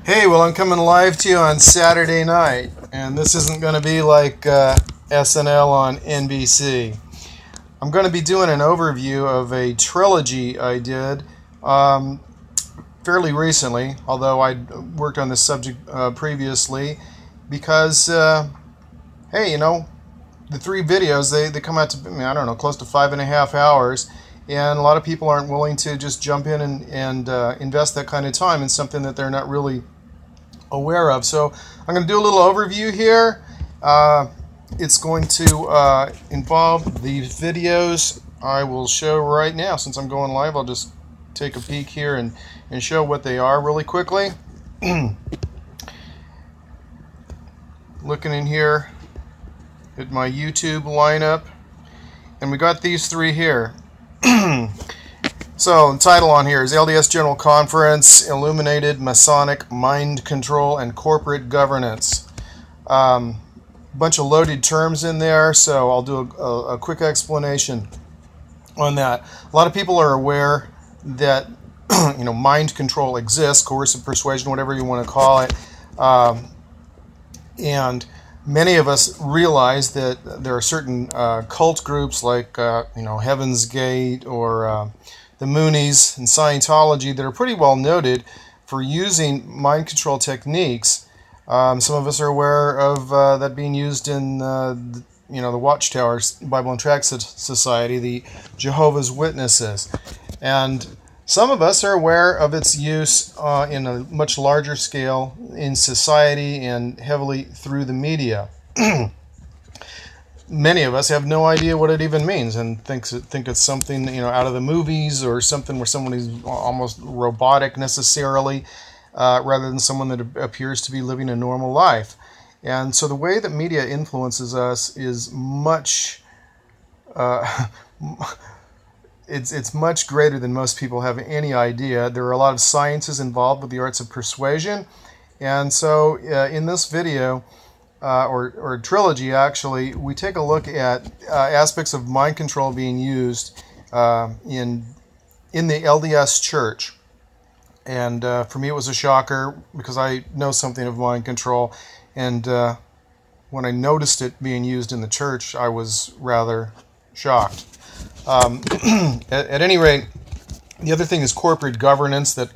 Hey, well, I'm coming live to you on Saturday night, and this isn't going to be like SNL on NBC. I'm going to be doing an overview of a trilogy I did fairly recently, although I'd worked on this subject previously, because, hey, the three videos, they come out to, I don't know, close to 5.5 hours, and a lot of people aren't willing to just jump in and invest that kind of time in something that they're not really aware of. So I'm going to do a little overview here. It's going to involve the videos I will show right now. Since I'm going live, I'll just take a peek here and show what they are really quickly. Looking in here at my YouTube lineup, and we got these three here. So the title on here is LDS General Conference, Illuminated, Masonic, Mind Control, and Corporate Governance. Bunch of loaded terms in there, so I'll do a quick explanation on that. A lot of people are aware that mind control exists, coercive persuasion, whatever you want to call it, and many of us realize that there are certain cult groups like Heaven's Gate or the Moonies and Scientology that are pretty well noted for using mind control techniques. Some of us are aware of that being used in the Watchtower Bible and Tract Society, the Jehovah's Witnesses, and some of us are aware of its use in a much larger scale in society and heavily through the media. Many of us have no idea what it even means and think it's something out of the movies or something where someone is almost robotic necessarily, rather than someone that appears to be living a normal life. And so the way that media influences us is much it's much greater than most people have any idea. There are a lot of sciences involved with the arts of persuasion, and so in this video, or trilogy actually, we take a look at aspects of mind control being used in the LDS Church. And for me it was a shocker because I know something of mind control, and when I noticed it being used in the church, I was rather shocked. At any rate, the other thing is corporate governance, that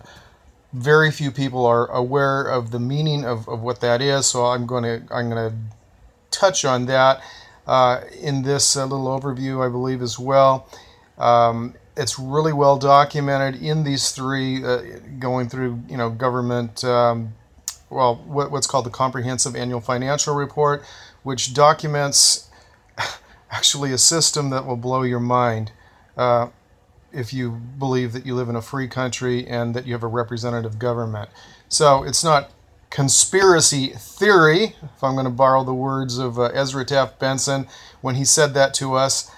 very few people are aware of the meaning of what that is, so I'm going to touch on that in this little overview, I believe, as well. It's really well documented in these three, going through government, what's called the Comprehensive Annual Financial Report, which documents actually a system that will blow your mind if you believe that you live in a free country and that you have a representative government. So it's not conspiracy theory, if I'm going to borrow the words of Ezra Taft Benson. When he said that to us,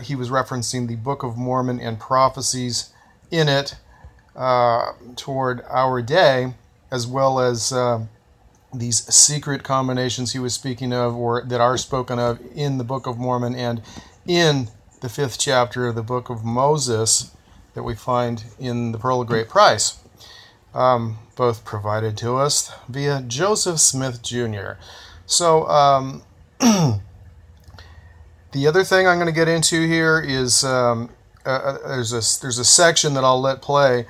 he was referencing the Book of Mormon and prophecies in it toward our day, as well as these secret combinations he was speaking of, or that are spoken of in the Book of Mormon and in the 5th chapter of the Book of Moses that we find in the Pearl of Great Price, both provided to us via Joseph Smith Jr. So the other thing I'm going to get into here is there's a section that I'll let play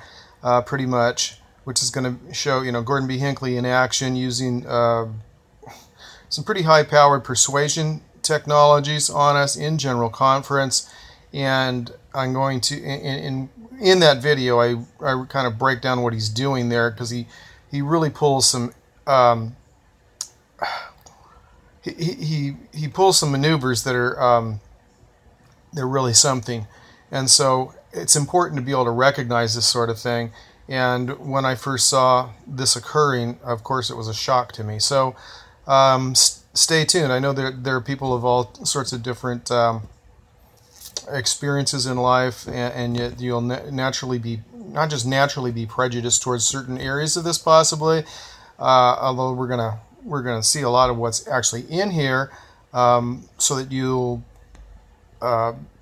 pretty much, which is going to show Gordon B Hinckley in action using some pretty high-powered persuasion technologies on us in General Conference. And I'm going to in that video I kind of break down what he's doing there, because he really pulls some he pulls some maneuvers that are they're really something. And so it's important to be able to recognize this sort of thing. And when I first saw this occurring, of course, it was a shock to me. So stay tuned. I know there are people of all sorts of different experiences in life, and yet you'll naturally be, not just naturally be prejudiced towards certain areas of this possibly, although we're gonna see a lot of what's actually in here, so that you'll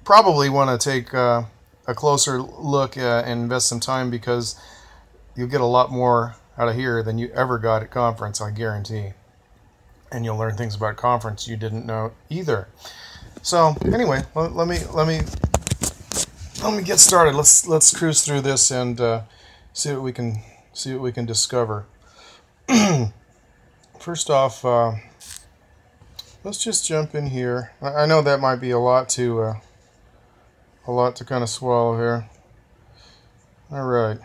probably want to take a closer look and invest some time, because you'll get a lot more out of here than you ever got at conference, I guarantee. And you'll learn things about conference you didn't know either. So anyway, let me get started. Let's cruise through this and see what we can discover. First off, let's just jump in here. I know that might be a lot to kind of swallow here. All right.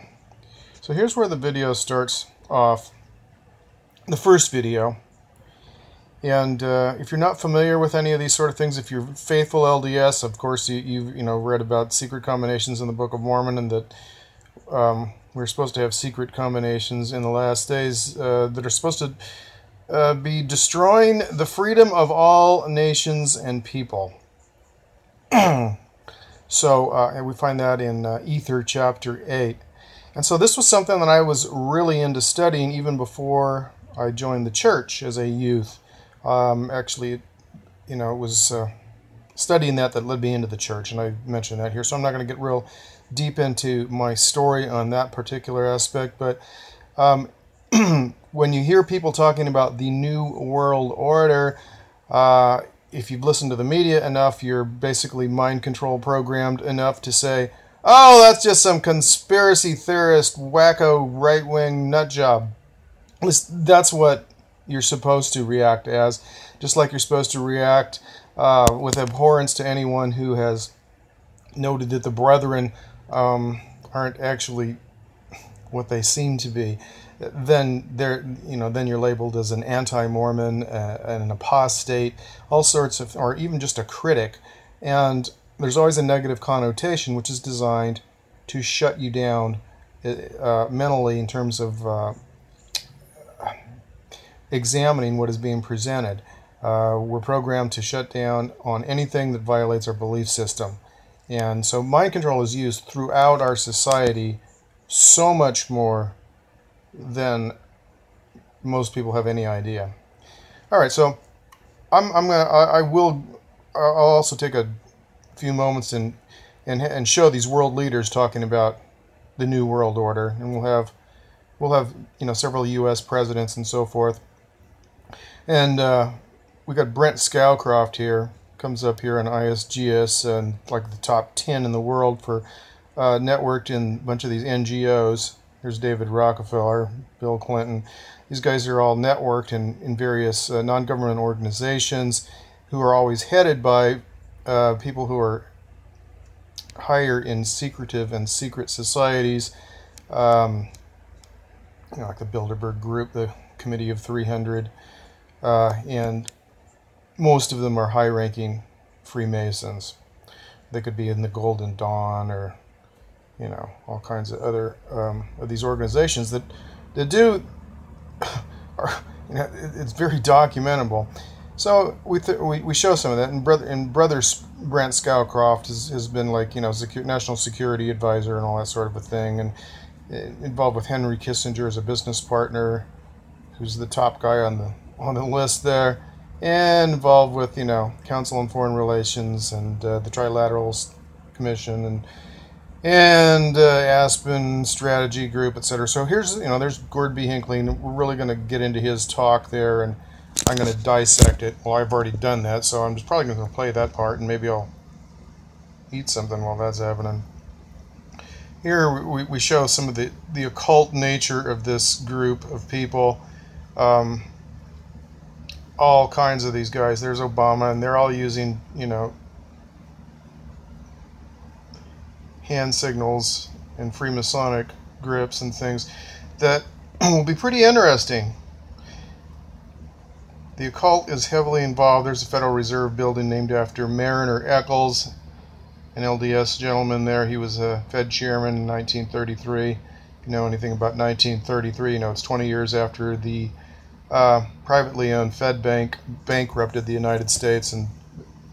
So here's where the video starts off. The first video. And if you're not familiar with any of these sort of things, if you're faithful LDS, of course you've read about secret combinations in the Book of Mormon, and that we're supposed to have secret combinations in the last days that are supposed to be destroying the freedom of all nations and people. So and we find that in Ether chapter 8. And so this was something that I was really into studying even before I joined the church as a youth. Actually, it was studying that led me into the church, and I mentioned that here. So I'm not going to get real deep into my story on that particular aspect. But when you hear people talking about the New World Order, if you've listened to the media enough, you're basically mind control programmed enough to say, oh, that's just some conspiracy theorist, wacko, right-wing nut job. That's what you're supposed to react as, just like you're supposed to react with abhorrence to anyone who has noted that the brethren aren't actually what they seem to be. Then you're labeled as an anti-Mormon, an apostate, all sorts of, or even just a critic. And there's always a negative connotation, which is designed to shut you down mentally in terms of examining what is being presented. We're programmed to shut down on anything that violates our belief system. And so mind control is used throughout our society so much more than most people have any idea. All right, so I'll also take a few moments and show these world leaders talking about the New World Order, and we'll have several U.S. presidents and so forth. And we got Brent Scowcroft here, comes up here on ISGS, and like the top 10 in the world for networked in a bunch of these NGOs. Here's David Rockefeller, Bill Clinton. These guys are all networked in various non-government organizations who are always headed by people who are higher in secretive and secret societies, like the Bilderberg Group, the Committee of 300, and most of them are high-ranking Freemasons. They could be in the Golden Dawn or all kinds of other of these organizations that do it's very documentable. So we show some of that, and brother Brent Scowcroft has been like national security advisor and all that sort of a thing, and involved with Henry Kissinger as a business partner, who's the top guy on the list there, and involved with Council on Foreign Relations and the Trilateral Commission and Aspen Strategy Group, etc. So here's there's Gordon B Hinckley, and we're really going to get into his talk there, and I'm going to dissect it. Well, I've already done that, so I'm just probably going to play that part, and maybe I'll eat something while that's happening. Here we show some of the occult nature of this group of people. All kinds of these guys. There's Obama, and they're all using, hand signals and Freemasonic grips and things that will be pretty interesting. The occult is heavily involved. There's a Federal Reserve building named after Mariner Eccles, an LDS gentleman there. He was a Fed chairman in 1933. If you know anything about 1933, it's 20 years after the privately owned Fed Bank bankrupted the United States, and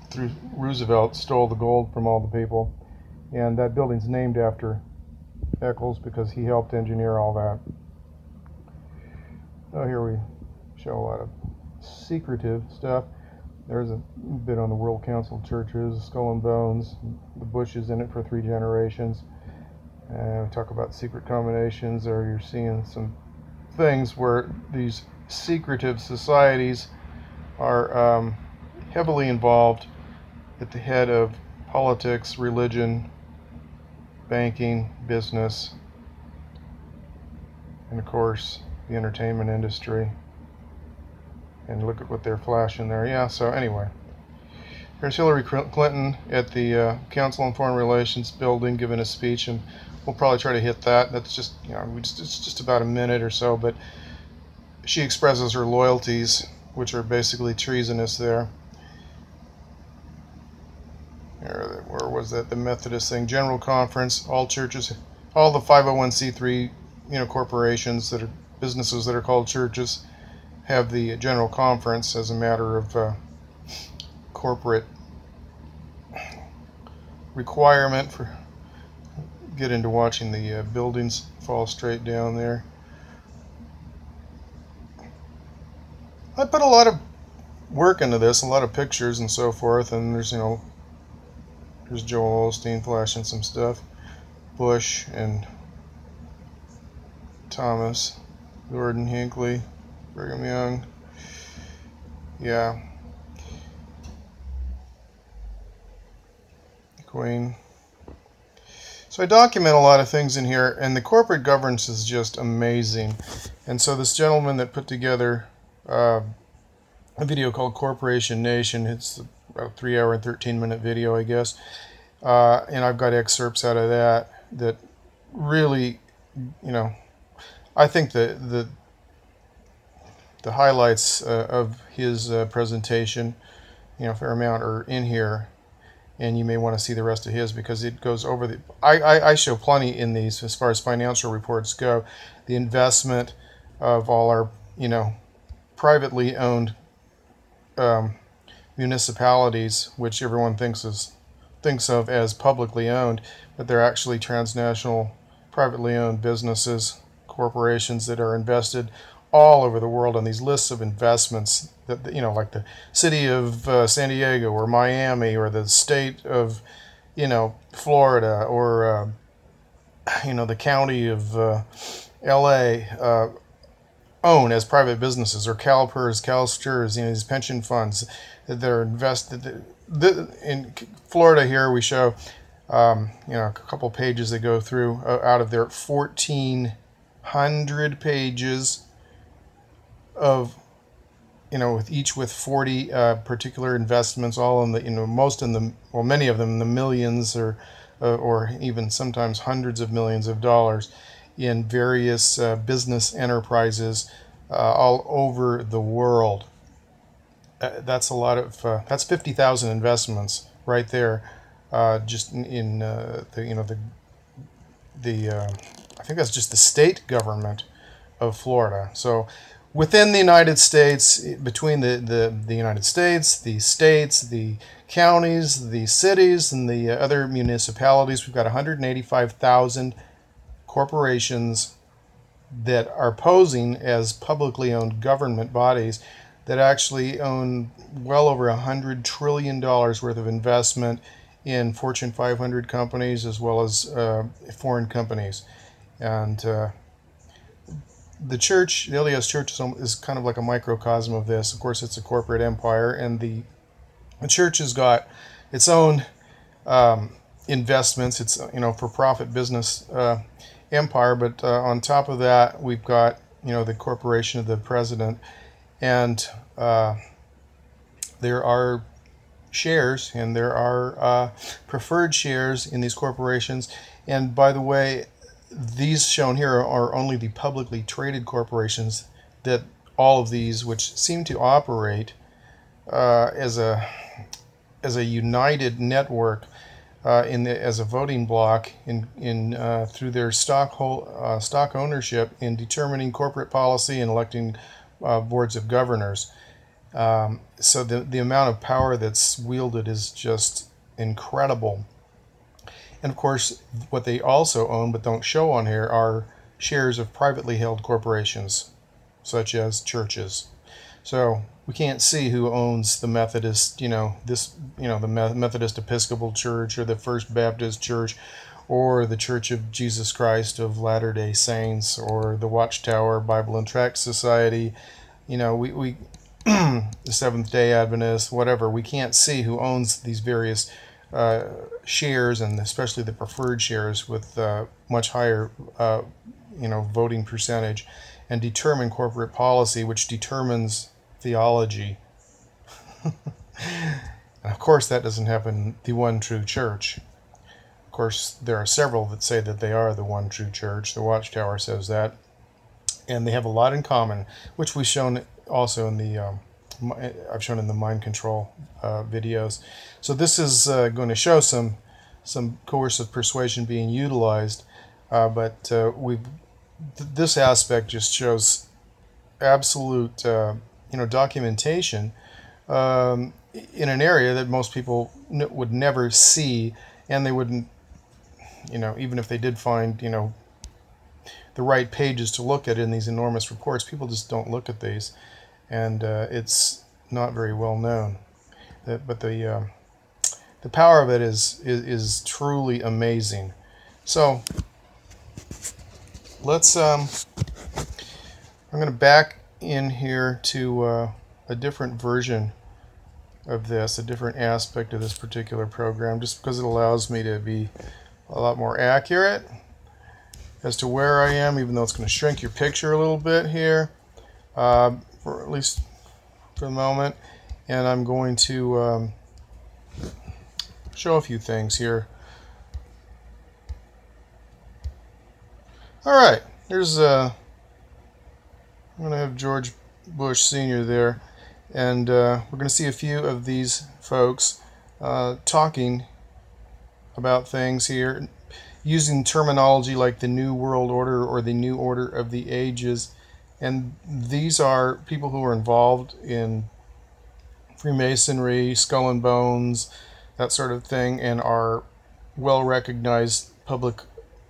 through Roosevelt stole the gold from all the people. And that building's named after Eccles because he helped engineer all that. Oh, here we show a lot of secretive stuff. There's a bit on the World Council of Churches, Skull and Bones. The Bush is in it for 3 generations. And we talk about secret combinations, or you're seeing some things where these secretive societies are heavily involved at the head of politics, religion, banking, business, and of course the entertainment industry. And look at what they're flashing there. Yeah, so anyway, there's Hillary Clinton at the Council on Foreign Relations building giving a speech, and we'll probably try to hit that. That's just, it's just about a minute or so, but she expresses her loyalties, which are basically treasonous there. Where was that? The Methodist thing. General Conference, all churches, all the 501c3, corporations that are businesses that are called churches have the General Conference as a matter of corporate requirement for. Get into watching the buildings fall straight down there. I put a lot of work into this, a lot of pictures and so forth, and there's there's Joel Osteen flashing some stuff, Bush and Thomas, Gordon Hinckley, Brigham Young, yeah, Queen. So I document a lot of things in here, and the corporate governance is just amazing. And so this gentleman that put together a video called Corporation Nation, it's about a 3-hour and 13-minute video, I guess, and I've got excerpts out of that really, I think the highlights of his presentation, a fair amount are in here. And you may want to see the rest of his because it goes over the. I show plenty in these as far as financial reports go. The investment of all our privately owned municipalities, which everyone thinks of as publicly owned, but they're actually transnational, privately owned businesses, corporations that are invested all over the world on these lists of investments that like the city of San Diego or Miami or the state of Florida or the county of LA own as private businesses, or CalPERS, CalSTRS, these pension funds that they're invested in Florida. Here we show a couple pages that go through out of their 1,400 pages of with 40 particular investments, all in the many of them in the millions or even sometimes hundreds of millions of dollars in various business enterprises all over the world. That's a lot of that's 50,000 investments right there, just in I think that's just the state government of Florida. So within the United States, between the United States, the states, the counties, the cities, and the other municipalities, we've got 185,000 corporations that are posing as publicly owned government bodies that actually own well over $100 trillion worth of investment in Fortune 500 companies as well as foreign companies. And the church, the LDS church, is kind of like a microcosm of this. Of course, it's a corporate empire, and the church has got its own investments. It's for-profit business empire, but on top of that, we've got the corporation of the president, and there are shares and there are preferred shares in these corporations. And by the way, these shown here are only the publicly traded corporations, that all of these, which seem to operate as a united network as a voting block in through their stock ownership in determining corporate policy and electing boards of governors. So the amount of power that's wielded is just incredible. And of course, what they also own but don't show on here are shares of privately held corporations, such as churches. So we can't see who owns the Methodist, the Methodist Episcopal Church or the First Baptist Church or the Church of Jesus Christ of Latter-day Saints, or the Watchtower Bible and Tract Society, we the Seventh-day Adventists, whatever. We can't see who owns these various shares, and especially the preferred shares with much higher voting percentage, and determine corporate policy, which determines theology. And of course, that doesn't happen in the one true church. Of course, there are several that say that they are the one true church. The Watchtower says that, and they have a lot in common, which we've shown also in the I've shown in the mind control videos. So this is going to show some coercive persuasion being utilized, but this aspect just shows absolute documentation in an area that most people would never see, and they wouldn't, even if they did find the right pages to look at in these enormous reports, people just don't look at these, and it's not very well known. But the power of it is truly amazing. So let's I'm going to back in here to a different version of this, a different aspect of this particular program, just because it allows me to be a lot more accurate as to where I am, even though it's going to shrink your picture a little bit here, for at least for the moment. And I'm going to show a few things here. All right, here's I'm going to have George Bush Sr. there, and we're going to see a few of these folks talking about things here, using terminology like the New World Order or the New Order of the Ages. And these are people who are involved in Freemasonry, Skull and Bones, that sort of thing, and are well-recognized public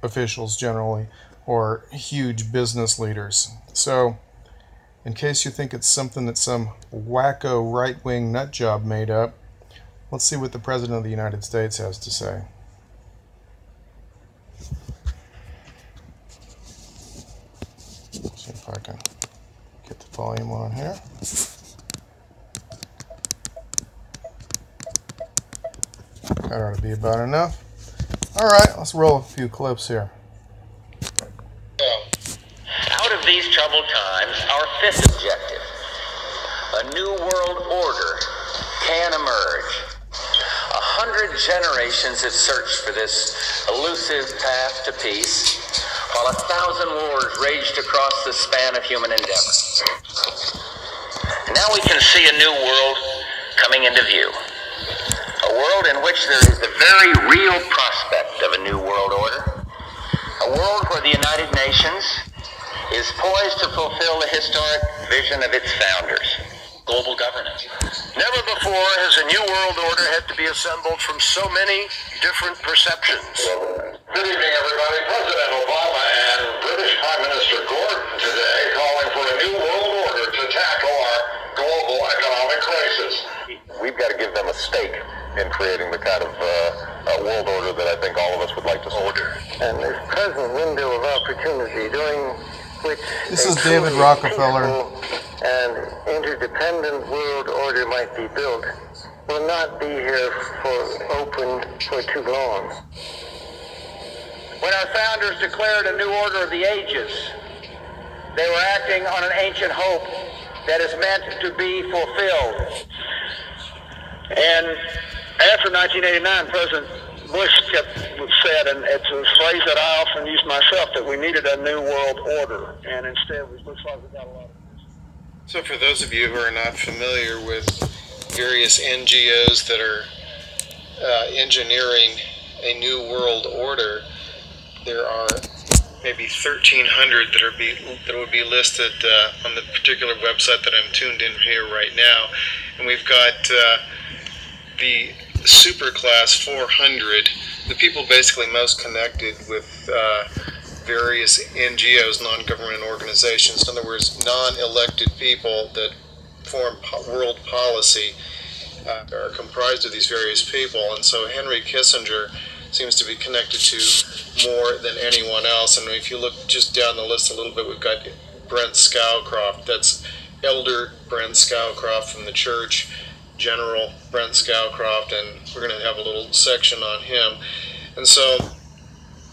officials generally, or huge business leaders. So, in case you think it's something that some wacko right-wing nutjob made up, let's see what the President of the United States has to say. See if I can get the volume on here. That ought to be about enough. All right, let's roll a few clips here. Out of these troubled times, our fifth objective, a new world order, can emerge. 100 generations have searched for this elusive path to peace, while 1,000 wars raged across the span of human endeavor. Now we can see a new world coming into view. A world in which there is the very real prospect of a new world order. A world where the United Nations is poised to fulfill the historic vision of its founders, global governance. Never before has a new world order had to be assembled from so many different perceptions. Good evening, everybody. President Obama and British Prime Minister Gordon today calling for a new world order to tackle our global economic crisis. We've got to give them a stake in creating the kind of world order that I think all of us would like to see. And this present window of opportunity during which this is David Rockefeller. And interdependent world order might be built will not be here for too long. When our founders declared a new order of the ages, they were acting on an ancient hope that is meant to be fulfilled. And after 1989, President Bush said, and it's a phrase that I often use myself, that we needed a new world order, and instead it looks like we got a lot of this. So for those of you who are not familiar with various NGOs that are engineering a new world order, there are maybe 1,300 that would be listed on the particular website that I'm tuned in here right now, and we've got the Superclass 400, the people basically most connected with various NGOs, non-government organizations, in other words, non-elected people that form world policy, are comprised of these various people. And so Henry Kissinger seems to be connected to more than anyone else. And if you look just down the list a little bit, we've got Brent Scowcroft. That's Elder Brent Scowcroft from the church, General Brent Scowcroft, and we're going to have a little section on him. And so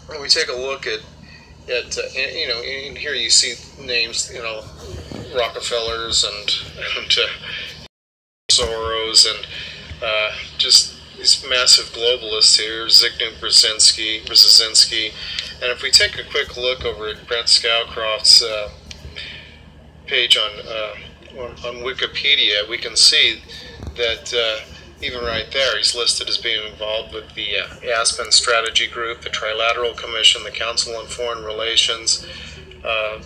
when we take a look at in here you see names, Rockefellers and Soros and just these massive globalists here, Zbigniew Brzezinski. And if we take a quick look over at Brent Scowcroft's page on Wikipedia, we can see that even right there, he's listed as being involved with the Aspen Strategy Group, the Trilateral Commission, the Council on Foreign Relations, the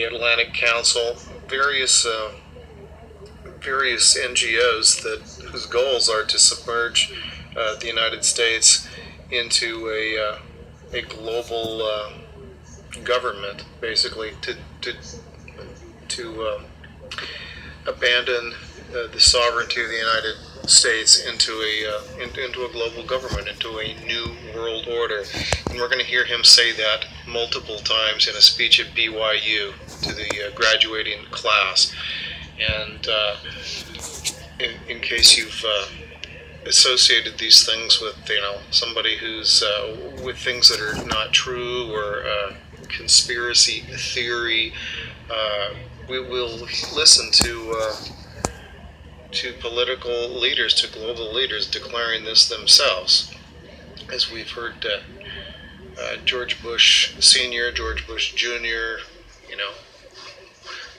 Atlantic Council, various NGOs whose goals are to submerge the United States into a global government, basically to abandon the sovereignty of the United States into a global government, into a new world order. And we're going to hear him say that multiple times in a speech at BYU to the graduating class. And in case you've associated these things with somebody who's with things that are not true or conspiracy theory, we will listen to political leaders, to global leaders declaring this themselves, as we've heard George Bush Sr., George Bush Jr.,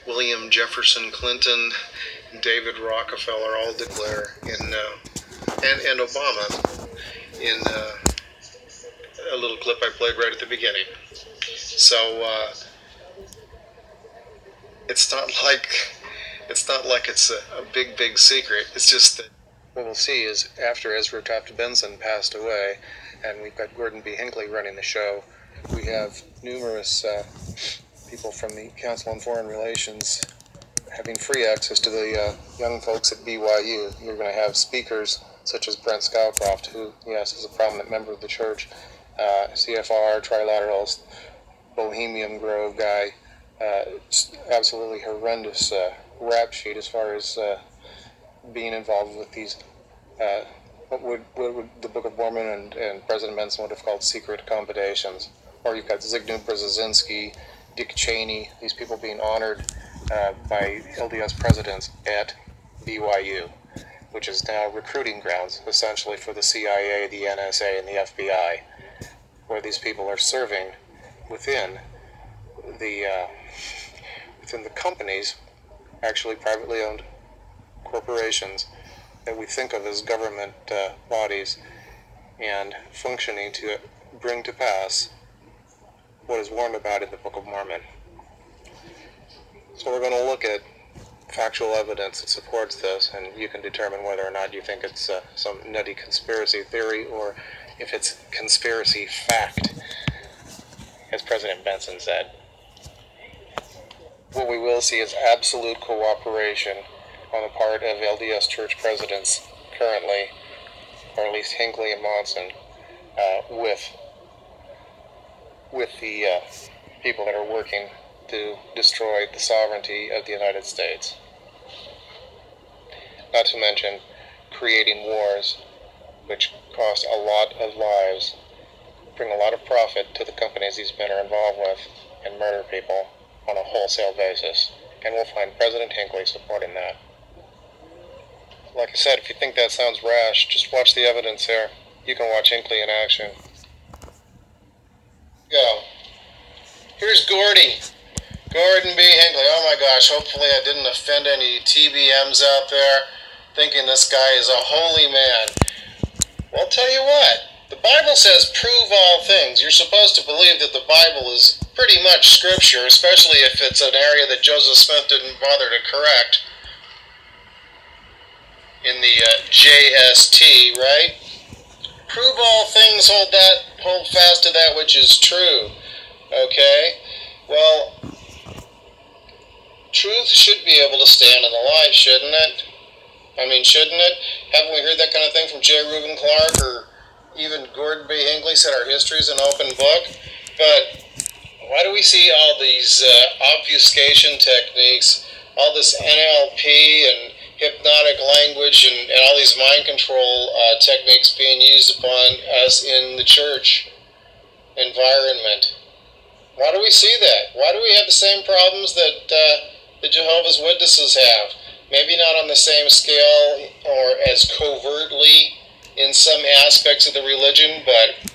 William Jefferson Clinton, David Rockefeller all declare and Obama in a little clip I played right at the beginning. So it's not like it's a big secret. It's just that what we'll see is after Ezra Taft Benson passed away, and we've got Gordon B Hinckley running the show, we have numerous people from the Council on Foreign Relations having free access to the young folks at BYU. You're going to have speakers such as Brent Scowcroft, who, yes, is a prominent member of the church, CFR, Trilaterals, Bohemian Grove guy, absolutely horrendous rap sheet as far as being involved with these, what would the Book of Mormon and President Benson would have called secret accommodations. Or you've got Zbigniew Brzezinski, Dick Cheney, these people being honored by LDS presidents at BYU, which is now recruiting grounds essentially for the CIA, the NSA, and the FBI, where these people are serving within the companies, actually privately owned corporations that we think of as government bodies, and functioning to bring to pass what is warned about in the Book of Mormon. So we're going to look at factual evidence that supports this, and you can determine whether or not you think it's some nutty conspiracy theory or if it's conspiracy fact, as President Benson said. What we will see is absolute cooperation on the part of LDS church presidents currently, or at least Hinckley and Monson, with the people that are working to destroy the sovereignty of the United States. Not to mention creating wars which cost a lot of lives, bring a lot of profit to the companies these men are involved with, and murder people on a wholesale basis. And we'll find President Hinckley supporting that. Like I said, if you think that sounds rash, just watch the evidence here. You can watch Hinckley in action. Go. Here's Gordon B Hinckley. Oh my gosh, hopefully I didn't offend any TBMs out there thinking this guy is a holy man. Well, I'll tell you what. The Bible says prove all things. You're supposed to believe that the Bible is pretty much scripture, especially if it's an area that Joseph Smith didn't bother to correct in the JST, right? Prove all things, hold fast to that which is true. Okay? Well, truth should be able to stand in the light, shouldn't it? I mean, shouldn't it? Haven't we heard that kind of thing from J. Reuben Clark or Even Gordon B Hinckley said our history is an open book. But why do we see all these obfuscation techniques, all this NLP and hypnotic language and all these mind control techniques being used upon us in the church environment? Why do we see that? Why do we have the same problems that the Jehovah's Witnesses have? Maybe not on the same scale or as covertly in some aspects of the religion, but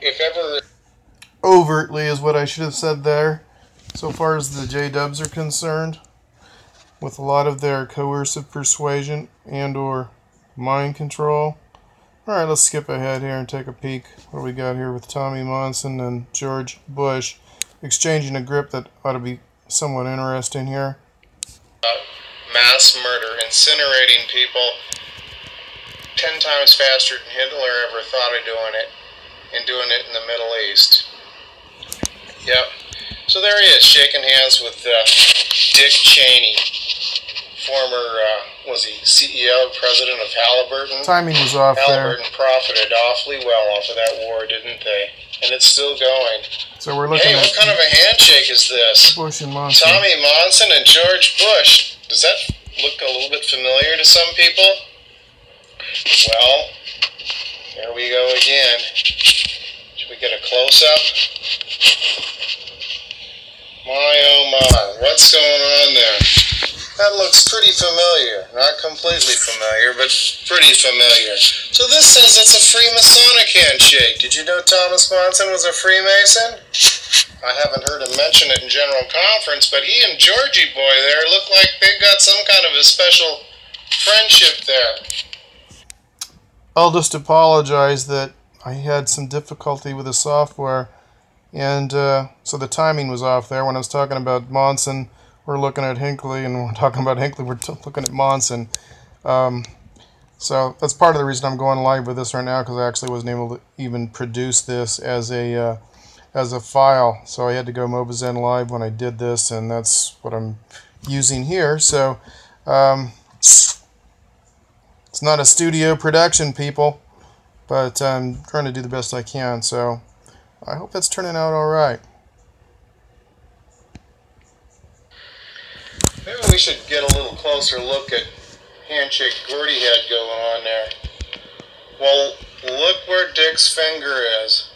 if ever... overtly is what I should have said there, so far as the J-dubs are concerned, with a lot of their coercive persuasion and or mind control. Alright, let's skip ahead here and take a peek what we got here with Tommy Monson and George Bush exchanging a grip that ought to be somewhat interesting here. Mass murder, incinerating people 10 times faster than Hitler ever thought of doing it, and doing it in the Middle East. Yep. So there he is, shaking hands with Dick Cheney, former, was he CEO, president of Halliburton? Timing was off there. Halliburton profited awfully well off of that war, didn't they? And it's still going. So we're looking at... Hey, what kind of a handshake is this? Bush and Monson. Tommy Monson and George Bush. Does that look a little bit familiar to some people? Well, there we go again. Should we get a close-up? My oh my, what's going on there? That looks pretty familiar. Not completely familiar, but pretty familiar. So this says it's a Freemasonic handshake. Did you know Thomas Monson was a Freemason? I haven't heard him mention it in General Conference, but he and Georgie Boy there look like they've got some kind of a special friendship there. I'll just apologize that I had some difficulty with the software, and so the timing was off there. When I was talking about Monson, we're looking at Hinckley, and when we're talking about Hinckley, we're looking at Monson. So that's part of the reason I'm going live with this right now, because I actually wasn't able to even produce this as a file. So I had to go Mobizen Live when I did this, and that's what I'm using here. So it's not a studio production, people, but I'm trying to do the best I can. So I hope that's turning out all right. Maybe we should get a little closer look at handshake Gordy had going on there. Well, look where Dick's finger is.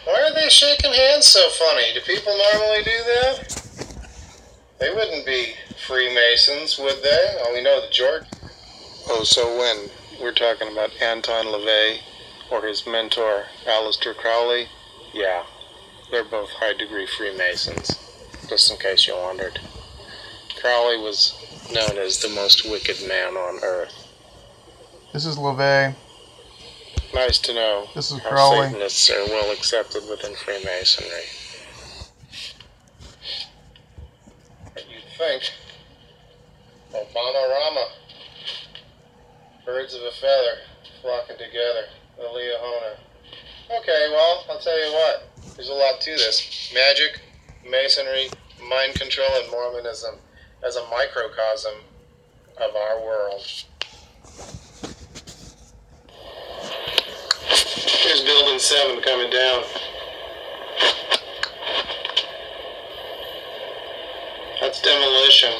Why are they shaking hands so funny? Do people normally do that? They wouldn't be Freemasons, would they? Oh, we know the George. Oh, so when we're talking about Anton LaVey or his mentor, Aleister Crowley, yeah, they're both high-degree Freemasons, just in case you wondered. Crowley was known as the most wicked man on earth. This is LaVey. Nice to know this is how Crowley. Satanists are well accepted within Freemasonry. You'd think. Obama-Rama. Birds of a feather flocking together. The Leahona. Okay, well, I'll tell you what. There's a lot to this. Magic, Masonry, mind control, and Mormonism as a microcosm of our world. Here's Building 7 coming down. That's demolition.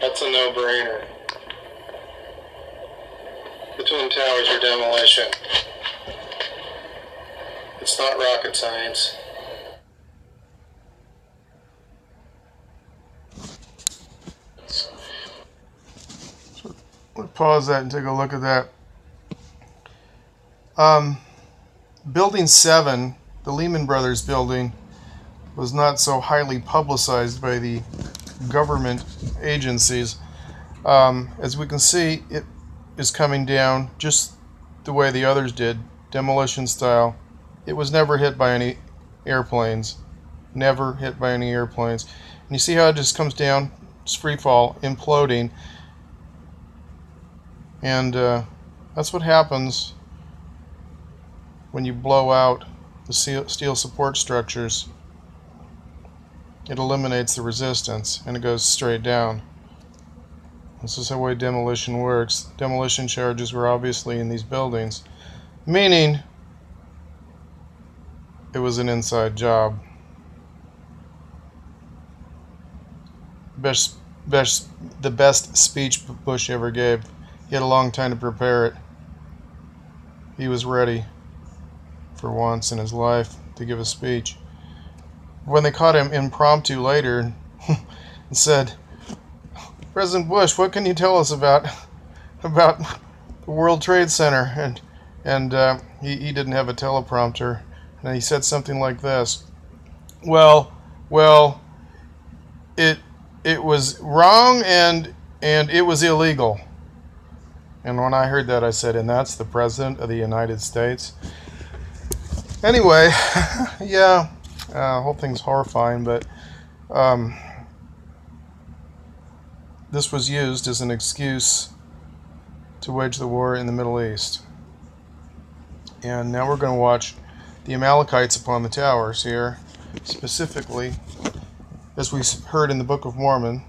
That's a no-brainer. The Twin Towers are demolition. It's not rocket science. So we'll pause that and take a look at that. Building 7, the Lehman Brothers building, was not so highly publicized by the government agencies. As we can see, it is coming down just the way the others did, demolition style. It was never hit by any airplanes. Never hit by any airplanes. And you see how it just comes down, it's free fall, imploding. And that's what happens when you blow out the steel support structures. It eliminates the resistance and it goes straight down. This is the way demolition works. Demolition charges were obviously in these buildings. meaning it was an inside job. The best speech Bush ever gave. He had a long time to prepare it. He was ready for once in his life to give a speech. When they caught him impromptu later and said, President Bush, what can you tell us about the World Trade Center? And he didn't have a teleprompter, and he said something like this: Well, it was wrong and it was illegal. And when I heard that, I said, and that's the President of the United States? Anyway, yeah, the whole thing's horrifying, but this was used as an excuse to wage the war in the Middle East. And now we're going to watch the Amalekites upon the towers here. Specifically, as we heard in the Book of Mormon,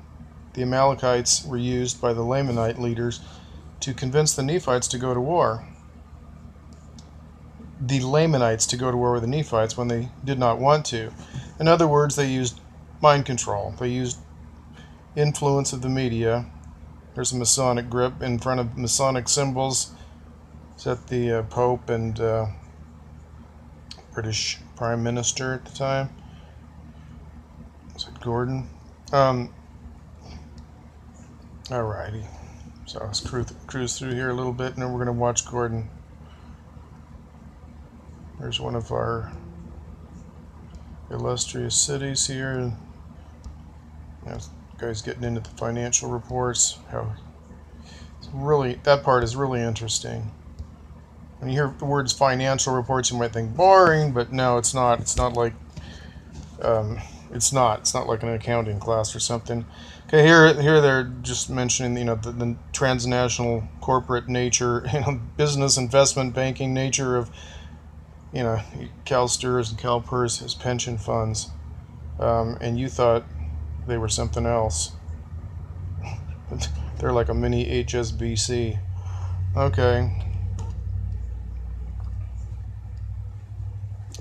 the Amalekites were used by the Lamanite leaders to convince the Nephites to go to war. The Lamanites to go to war with the Nephites when they did not want to. In other words, they used mind control. They used influence of the media. There's a Masonic grip in front of Masonic symbols. Is that the Pope and British Prime Minister at the time? Was it Gordon? Alrighty. So let's cruise through here a little bit, and then we're going to watch Gordon. There's one of our illustrious cities here. This guy's getting into the financial reports. That part is really interesting. When you hear the words financial reports, you might think boring, but no, it's not. It's not like it's not like an accounting class or something. Okay, here they're just mentioning, the transnational corporate nature, business, investment, banking nature of, CalSTRS and CalPERS as pension funds, and you thought they were something else. They're like a mini HSBC. Okay.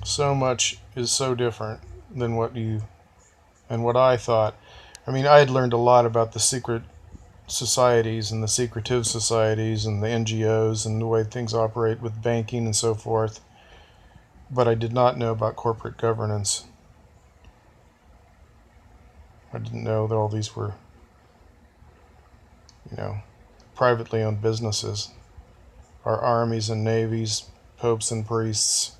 So much is so different than what I thought. I mean, I had learned a lot about the secret societies and the secretive societies and the NGOs and the way things operate with banking and so forth, but I did not know about corporate governance. I didn't know that all these were, privately owned businesses. Our armies and navies, popes and priests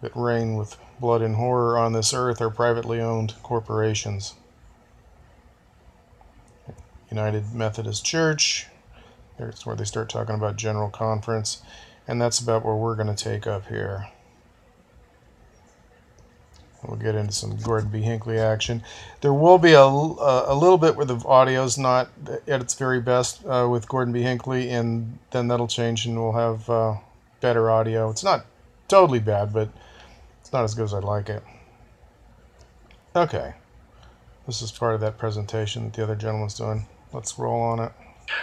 that reign with blood and horror on this earth are privately owned corporations. United Methodist Church, there's where they start talking about General Conference, and that's about where we're going to take up here. We'll get into some Gordon B Hinckley action. There will be a little bit where the audio's not at its very best with Gordon B Hinckley, and then that'll change and we'll have better audio. It's not totally bad, but it's not as good as I'd like it. Okay. This is part of that presentation that the other gentleman's doing. Let's roll on it.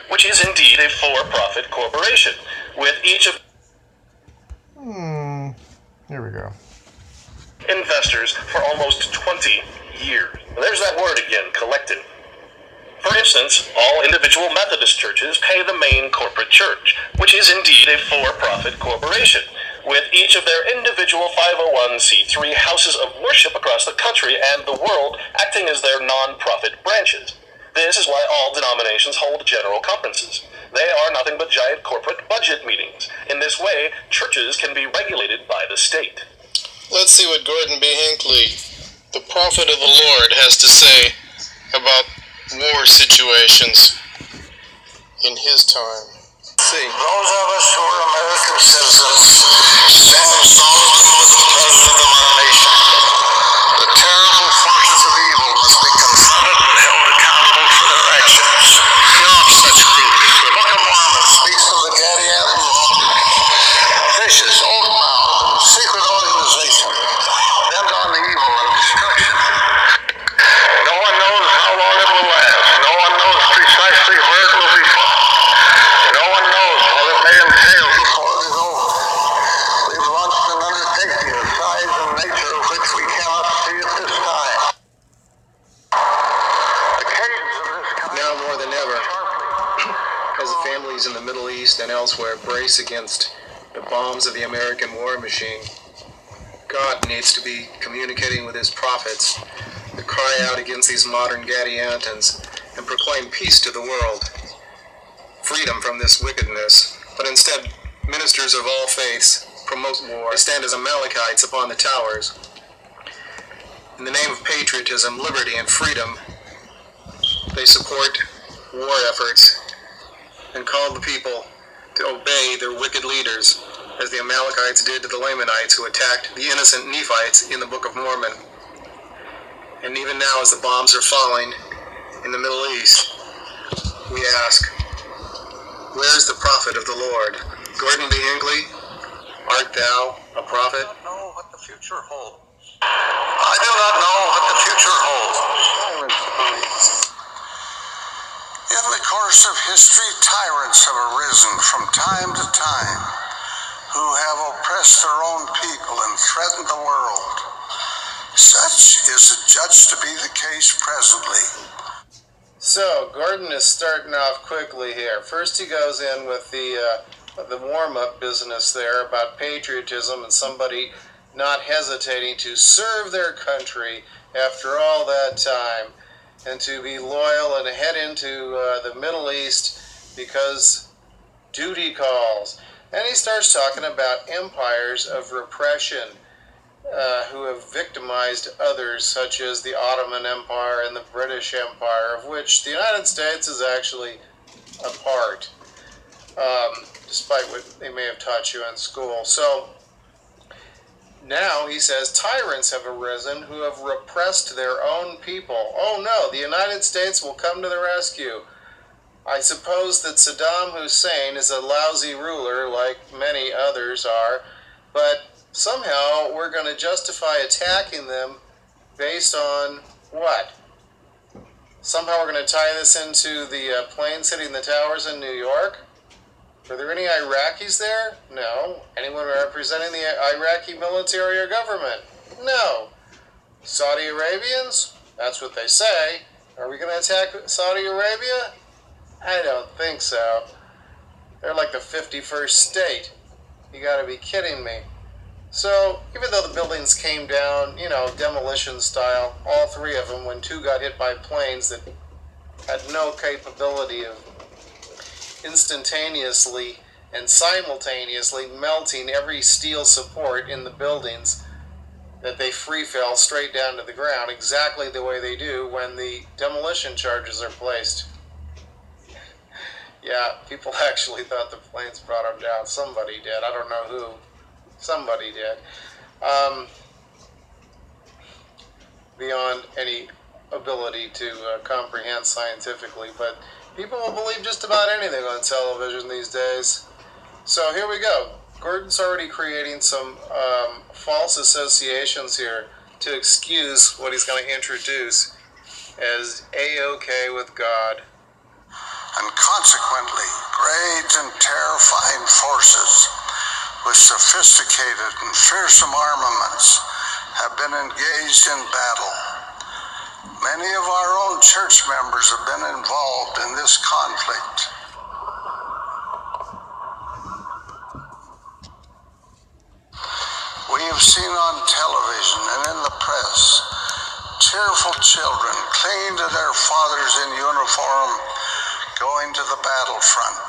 Which is indeed a for-profit corporation, with each of Here we go. investors for almost 20 years. There's that word again, collective. For instance, all individual Methodist churches pay the main corporate church, which is indeed a for-profit corporation, with each of their individual 501c3 houses of worship across the country and the world acting as their non-profit branches. This is why all denominations hold general conferences. They are nothing but giant corporate budget meetings. In this way, churches can be regulated by the state. Let's see what Gordon B Hinckley, the prophet of the Lord, has to say about war situations in his time. See. Those of us who are American citizens stand solemnly with the President of our nation. The terrible forces of evil must be confronted and held accountable for their actions. Fear of such groups. The Book of Mormon speaks of the Gadianton vicious, oath-bound, secret organization bent on evil and destruction. No one knows how long it will last. No one knows precisely where it will be fought. No one knows what it may entail before it is over. elsewhere brace against the bombs of the American war machine, God needs to be communicating with his prophets to cry out against these modern Gadiantons and proclaim peace to the world, freedom from this wickedness. But instead, ministers of all faiths promote war. They stand as Amalekites upon the towers. In the name of patriotism, liberty, and freedom, they support war efforts and call the people to obey their wicked leaders, as the Amalekites did to the Lamanites who attacked the innocent Nephites in the Book of Mormon. And even now, as the bombs are falling in the Middle East, we ask, where's the prophet of the Lord? Gordon B Hinckley, art thou a prophet? I do not know what the future holds. I do not know what the future holds. In the course of history, tyrants have arisen from time to time who have oppressed their own people and threatened the world. Such is judged to be the case presently. So, Gordon is starting off quickly here. First he goes in with the warm-up business there about patriotism and somebody not hesitating to serve their country after all that time and to be loyal and head into the Middle East because duty calls. And he starts talking about empires of repression who have victimized others, such as the Ottoman Empire and the British Empire, of which the United States is actually a part, despite what they may have taught you in school. So now he says tyrants have arisen who have repressed their own people. Oh no, the United States will come to the rescue. I suppose that Saddam Hussein is a lousy ruler like many others are, but somehow we're going to justify attacking them based on what? Somehow we're going to tie this into the planes hitting the towers in New York? Were there any Iraqis there? No. Anyone representing the Iraqi military or government? No. Saudi Arabians? That's what they say. Are we going to attack Saudi Arabia? I don't think so. They're like the 51st state. You gotta be kidding me. So, even though the buildings came down, demolition style, all three of them, when two got hit by planes that had no capability of instantaneously and simultaneously melting every steel support in the buildings, that they free fell straight down to the ground, exactly the way they do when the demolition charges are placed. Yeah, people actually thought the planes brought them down. Somebody did. I don't know who. Somebody did. Beyond any ability to comprehend scientifically, but people will believe just about anything on television these days. So here we go. Gordon's already creating some false associations here to excuse what he's going to introduce as A-OK with God. And consequently, great and terrifying forces with sophisticated and fearsome armaments have been engaged in battle. Many of our own church members have been involved in this conflict. We have seen on television and in the press cheerful children clinging to their fathers in uniform going to the battlefront.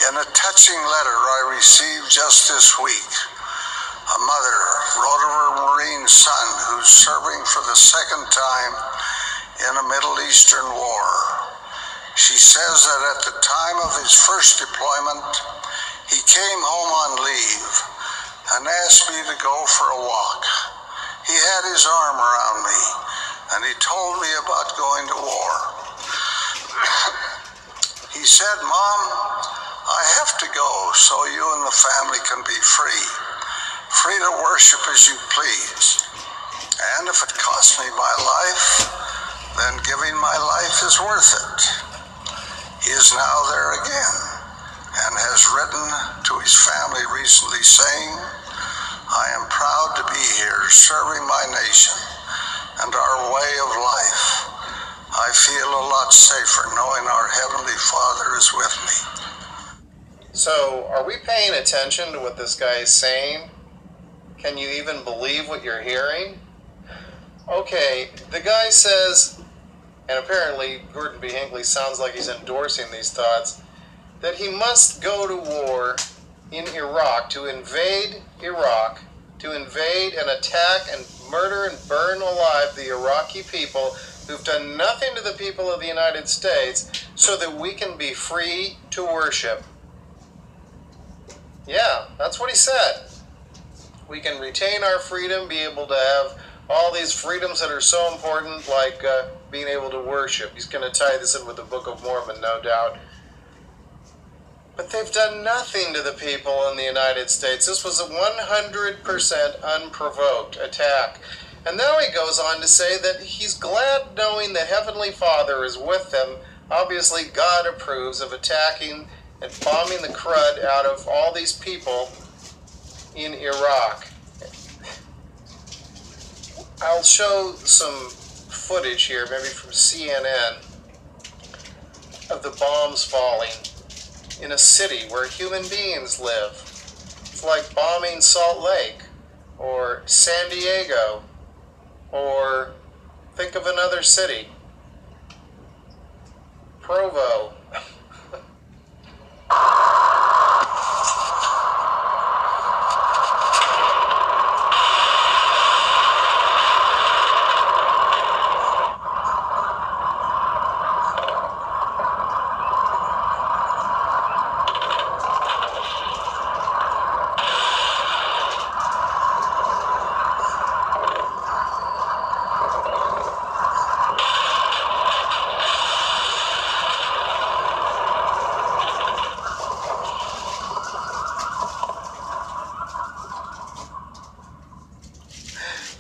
In a touching letter I received just this week, a mother wrote of her Marine son who's serving for the second time in a Middle Eastern war. She says that at the time of his first deployment, he came home on leave and asked me to go for a walk. He had his arm around me and he told me about going to war. He said, "Mom, I have to go so you and the family can be free to worship as you please. And if it costs me my life, then giving my life is worth it." He is now there again and has written to his family recently saying, "I am proud to be here serving my nation and our way of life. I feel a lot safer knowing our Heavenly Father is with me." So, are we paying attention to what this guy is saying? Can you even believe what you're hearing? Okay, the guy says, and apparently Gordon B Hinckley sounds like he's endorsing these thoughts, that he must go to war in Iraq, to invade Iraq, to invade and attack and murder and burn alive the Iraqi people who've done nothing to the people of the United States, so that we can be free to worship. Yeah, that's what he said. We can retain our freedom, be able to have all these freedoms that are so important, like being able to worship. He's going to tie this in with the Book of Mormon, no doubt. But they've done nothing to the people in the United States. This was a 100% unprovoked attack. And now he goes on to say that he's glad knowing the Heavenly Father is with them. Obviously, God approves of attacking and bombing the crud out of all these people in Iraq. I'll show some footage here, maybe from CNN, of the bombs falling in a city where human beings live. It's like bombing Salt Lake or San Diego, or think of another city, Provo.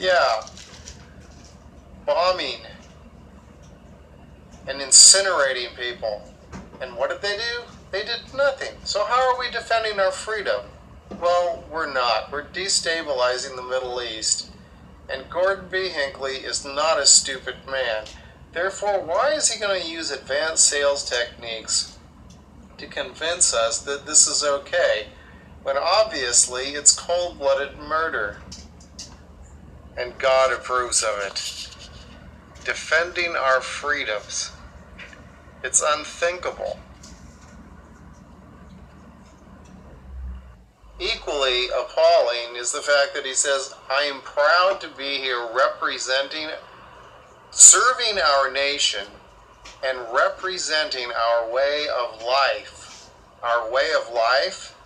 Yeah, bombing and incinerating people. And what did they do? They did nothing. So how are we defending our freedom? Well, we're not. We're destabilizing the Middle East. And Gordon B. Hinckley is not a stupid man. Therefore, why is he going to use advanced sales techniques to convince us that this is okay, when obviously it's cold-blooded murder? And God approves of it. Defending our freedoms. It's unthinkable. Equally appalling is the fact that he says, I am proud to be here serving our nation and representing our way of life. Our way of life?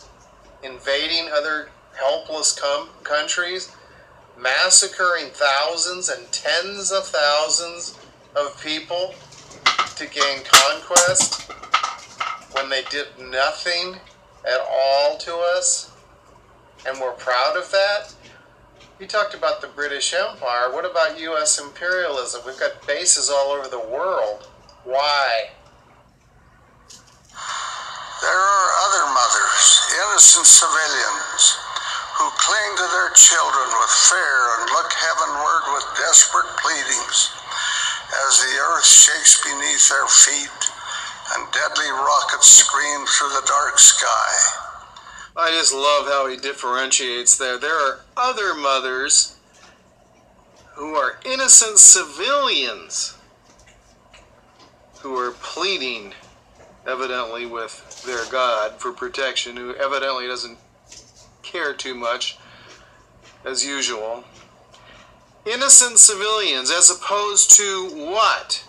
Invading other helpless countries? Massacring thousands and tens of thousands of people to gain conquest when they did nothing at all to us, and we're proud of that? You talked about the British Empire. What about U.S. imperialism? We've got bases all over the world. Why? There are other mothers, innocent civilians, who cling to their children with fear and look heavenward with desperate pleadings as the earth shakes beneath their feet and deadly rockets scream through the dark sky. I just love how he differentiates there. There are other mothers who are innocent civilians who are pleading, evidently with their God, for protection, who evidently doesn't care too much, as usual. Innocent civilians, as opposed to what?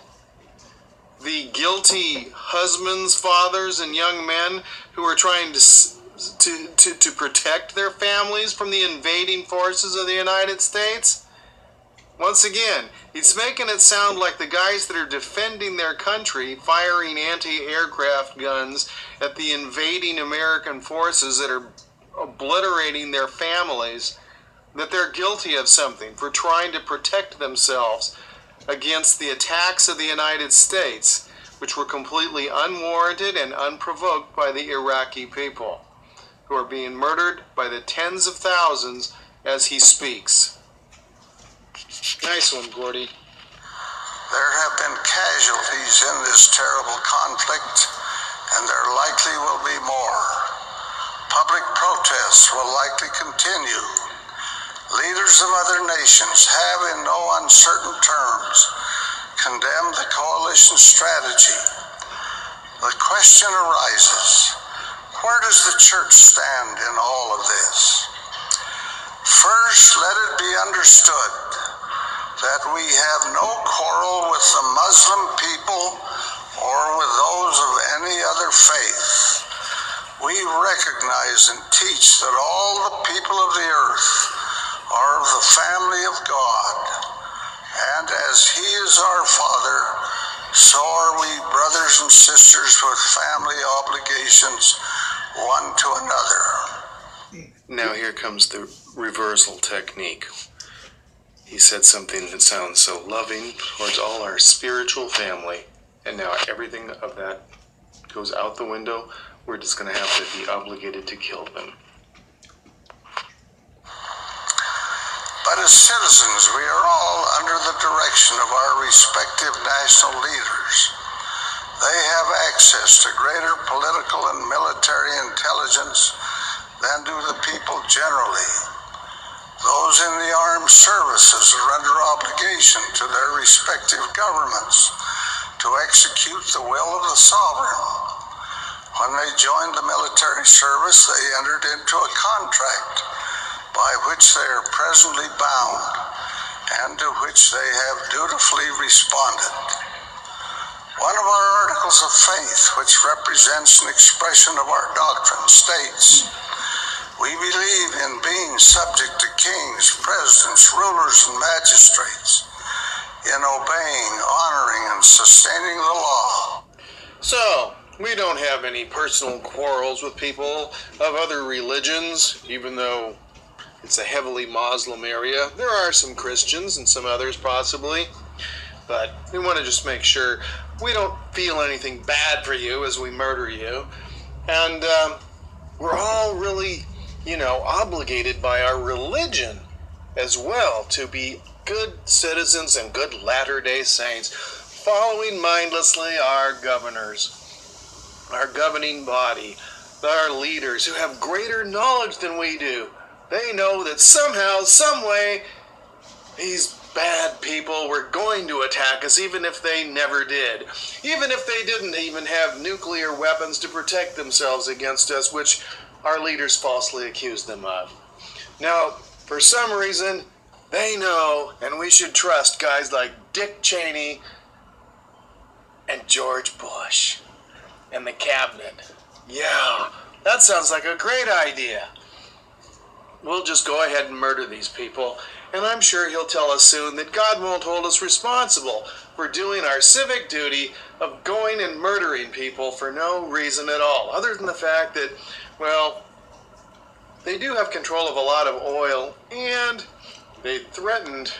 The guilty husbands, fathers, and young men who are trying to protect their families from the invading forces of the United States? Once again, he's making it sound like the guys that are defending their country, firing anti-aircraft guns at the invading American forces that are obliterating their families, that they're guilty of something for trying to protect themselves against the attacks of the United States, which were completely unwarranted and unprovoked by the Iraqi people, who are being murdered by the tens of thousands as he speaks. Nice one, Gordy. There have been casualties in this terrible conflict, and there likely will be more. Public protests will likely continue. Leaders of other nations have, in no uncertain terms, condemned the coalition strategy. The question arises, where does the church stand in all of this? First, let it be understood that we have no quarrel with the Muslim people or with those of any other faith. We recognize and teach that all the people of the earth are of the family of God, and as He is our Father, so are we brothers and sisters with family obligations one to another. Now here comes the reversal technique. He said something that sounds so loving towards all our spiritual family, and now everything of that goes out the window. We're just going to have to be obligated to kill them. But as citizens, we are all under the direction of our respective national leaders. They have access to greater political and military intelligence than do the people generally. Those in the armed services are under obligation to their respective governments to execute the will of the sovereign. When they joined the military service, they entered into a contract by which they are presently bound and to which they have dutifully responded. One of our articles of faith, which represents an expression of our doctrine, states, "We believe in being subject to kings, presidents, rulers, and magistrates, in obeying, honoring, and sustaining the law." So, we don't have any personal quarrels with people of other religions, even though it's a heavily Muslim area. There are some Christians and some others possibly, but we want to just make sure we don't feel anything bad for you as we murder you. And we're all really, obligated by our religion as well to be good citizens and good Latter-day Saints, following mindlessly our governors, our governing body, our leaders who have greater knowledge than we do. They know that somehow, some way, these bad people were going to attack us, even if they never did. Even if they didn't even have nuclear weapons to protect themselves against us, which our leaders falsely accused them of. Now, for some reason, they know, and we should trust guys like Dick Cheney and George Bush and the cabinet. Yeah, that sounds like a great idea. We'll just go ahead and murder these people, and I'm sure he'll tell us soon that God won't hold us responsible for doing our civic duty of going and murdering people for no reason at all, other than the fact that, they do have control of a lot of oil, and they threatened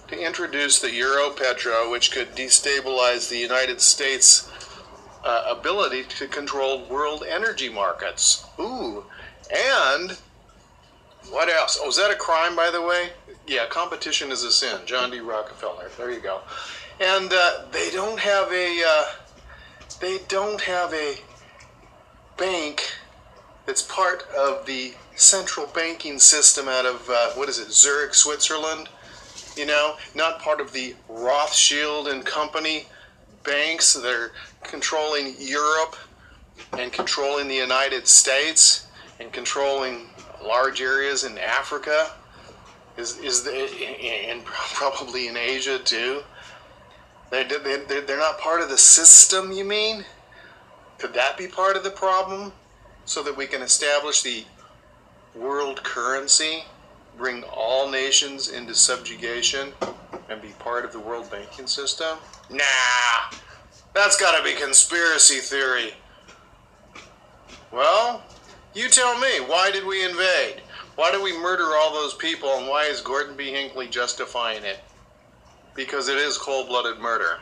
to introduce the Euro Petro, which could destabilize the United States' ability to control world energy markets. Ooh, and what else? Oh, is that a crime, by the way? Yeah, competition is a sin. John D. Rockefeller. There you go. And they don't have a bank that's part of the central banking system out of Zurich, Switzerland. Not part of the Rothschild and Company banks that are controlling Europe and controlling the United States and controlling large areas in Africa, and probably in Asia too. They're not part of the system, you mean? Could that be part of the problem? So that we can establish the world currency, bring all nations into subjugation, and be part of the world banking system? Nah, that's gotta be conspiracy theory. Well, you tell me, why did we invade? Why did we murder all those people, and why is Gordon B Hinckley justifying it? Because it is cold-blooded murder.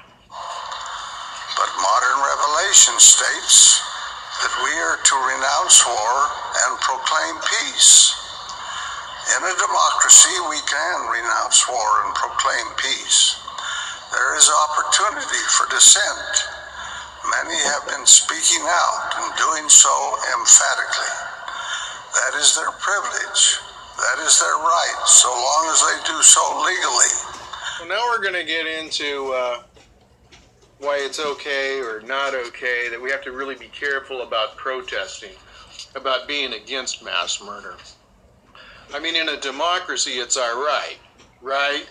But modern revelation states that we are to renounce war and proclaim peace. In a democracy, we can renounce war and proclaim peace. There is opportunity for dissent. Many have been speaking out and doing so emphatically. That is their privilege. That is their right, so long as they do so legally. Well, now we're going to get into why it's okay or not okay, that we have to really be careful about protesting, about being against mass murder. I mean, in a democracy, it's our right, right?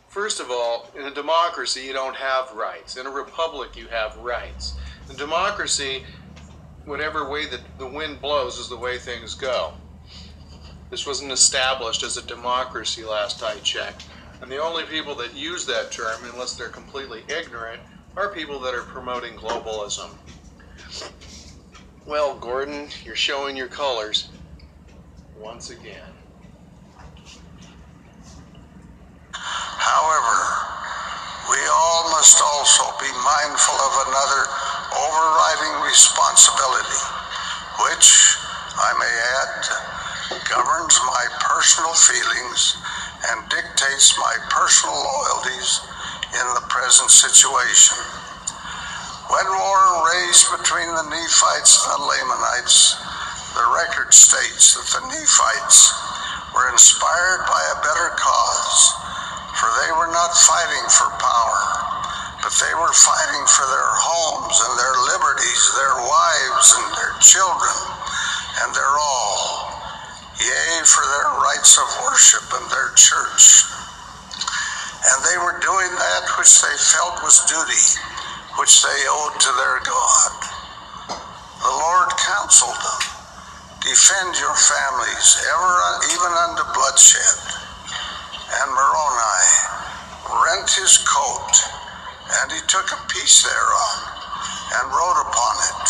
First of all, in a democracy, you don't have rights. In a republic, you have rights. In democracy, whatever way that the wind blows is the way things go. This wasn't established as a democracy last I checked. And the only people that use that term, unless they're completely ignorant, are people that are promoting globalism. Well, Gordon, you're showing your colors once again. However, we all must also be mindful of another overriding responsibility, which, I may add, governs my personal feelings and dictates my personal loyalties in the present situation. When war raged between the Nephites and the Lamanites, the record states that the Nephites were inspired by a better cause, for they were not fighting for power, but they were fighting for their homes and their liberties, their wives and their children, and their all, yea, for their rights of worship and their church. And they were doing that which they felt was duty, which they owed to their God. The Lord counseled them, defend your families, even unto bloodshed. And Moroni rent his coat, and he took a piece thereon, and wrote upon it,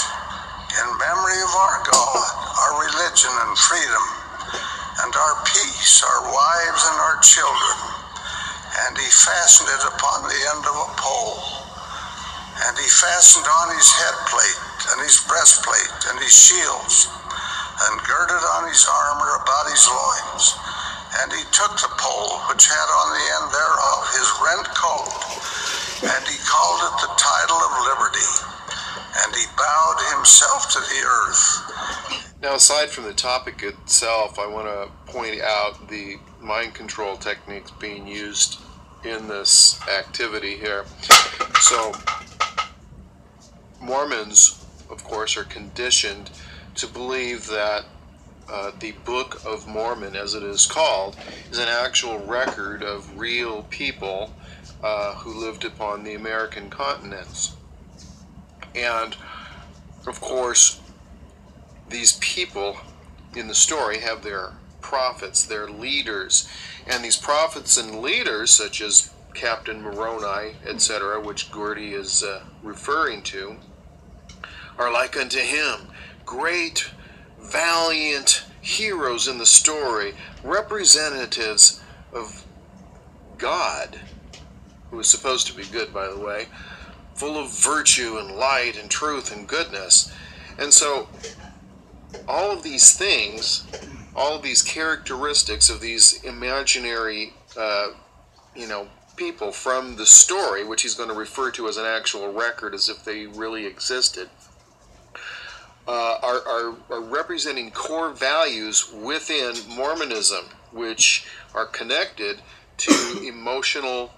in memory of our God, our religion and freedom, and our peace, our wives and our children. And he fastened it upon the end of a pole. And he fastened on his headplate, and his breastplate, and his shields, and girded on his armor about his loins. And he took the pole, which had on the end thereof his rent coat, and he called it the title of liberty. And he bowed himself to the earth. Now, aside from the topic itself, I want to point out the mind control techniques being used in this activity here. So, Mormons, of course, are conditioned to believe that the Book of Mormon, as it is called, is an actual record of real people who lived upon the American continents. And, of course, these people in the story have their prophets, their leaders. And these prophets and leaders, such as Captain Moroni, etc., which Gordy is referring to, are like unto him, great, valiant heroes in the story, representatives of God, who is supposed to be good, by the way, full of virtue and light and truth and goodness. And so all of these things, all of these characteristics of these imaginary, people from the story, which he's going to refer to as an actual record as if they really existed, are representing core values within Mormonism, which are connected to emotional,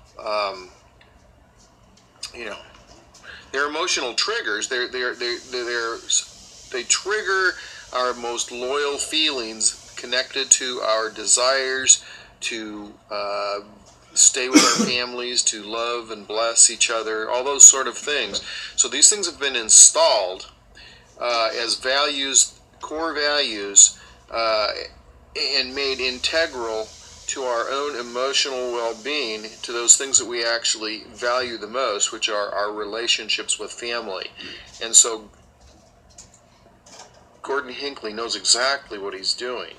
they're emotional triggers. They trigger our most loyal feelings connected to our desires to stay with our families, to love and bless each other, all those sort of things. So these things have been installed as values, core values, and made integral to our own emotional well-being, to those things that we actually value the most, which are our relationships with family. And so Gordon Hinckley knows exactly what he's doing.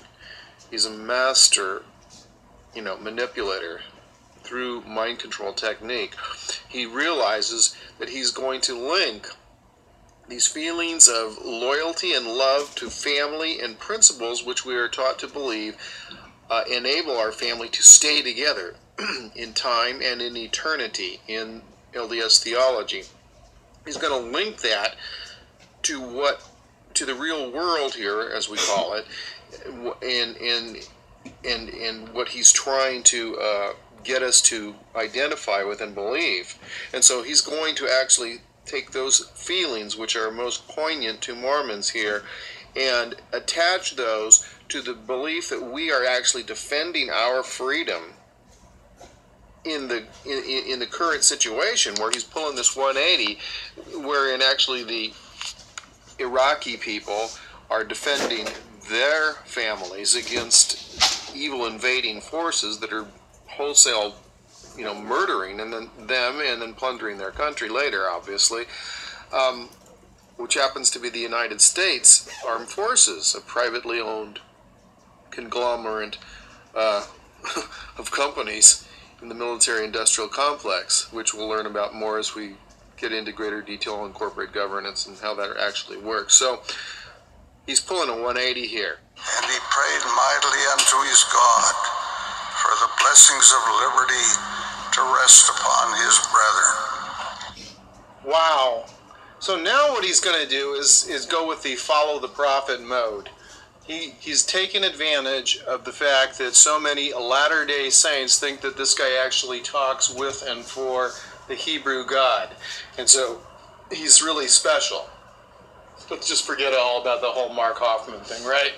He's a master, manipulator through mind control technique. He realizes that he's going to link these feelings of loyalty and love to family and principles which we are taught to believe enable our family to stay together in time and in eternity in LDS theology. He's going to link that to to the real world here, as we call it, and what he's trying to get us to identify with and believe. And so he's going to actually take those feelings, which are most poignant to Mormons here, and attach those to the belief that we are actually defending our freedom in the current situation, where he's pulling this 180, wherein actually the Iraqi people are defending their families against evil invading forces that are wholesale, murdering and then plundering their country later, obviously, which happens to be the United States Armed Forces, a privately owned conglomerate of companies in the military-industrial complex, which we'll learn about more as we get into greater detail on corporate governance and how that actually works. So he's pulling a 180 here. And he prayed mightily unto his God for the blessings of liberty to rest upon his brethren. Wow. So now what he's going to do is go with the follow the prophet mode. He's taken advantage of the fact that so many Latter-day Saints think that this guy actually talks with and for the Hebrew God. And so he's really special. Let's just forget all about the whole Mark Hoffman thing, right?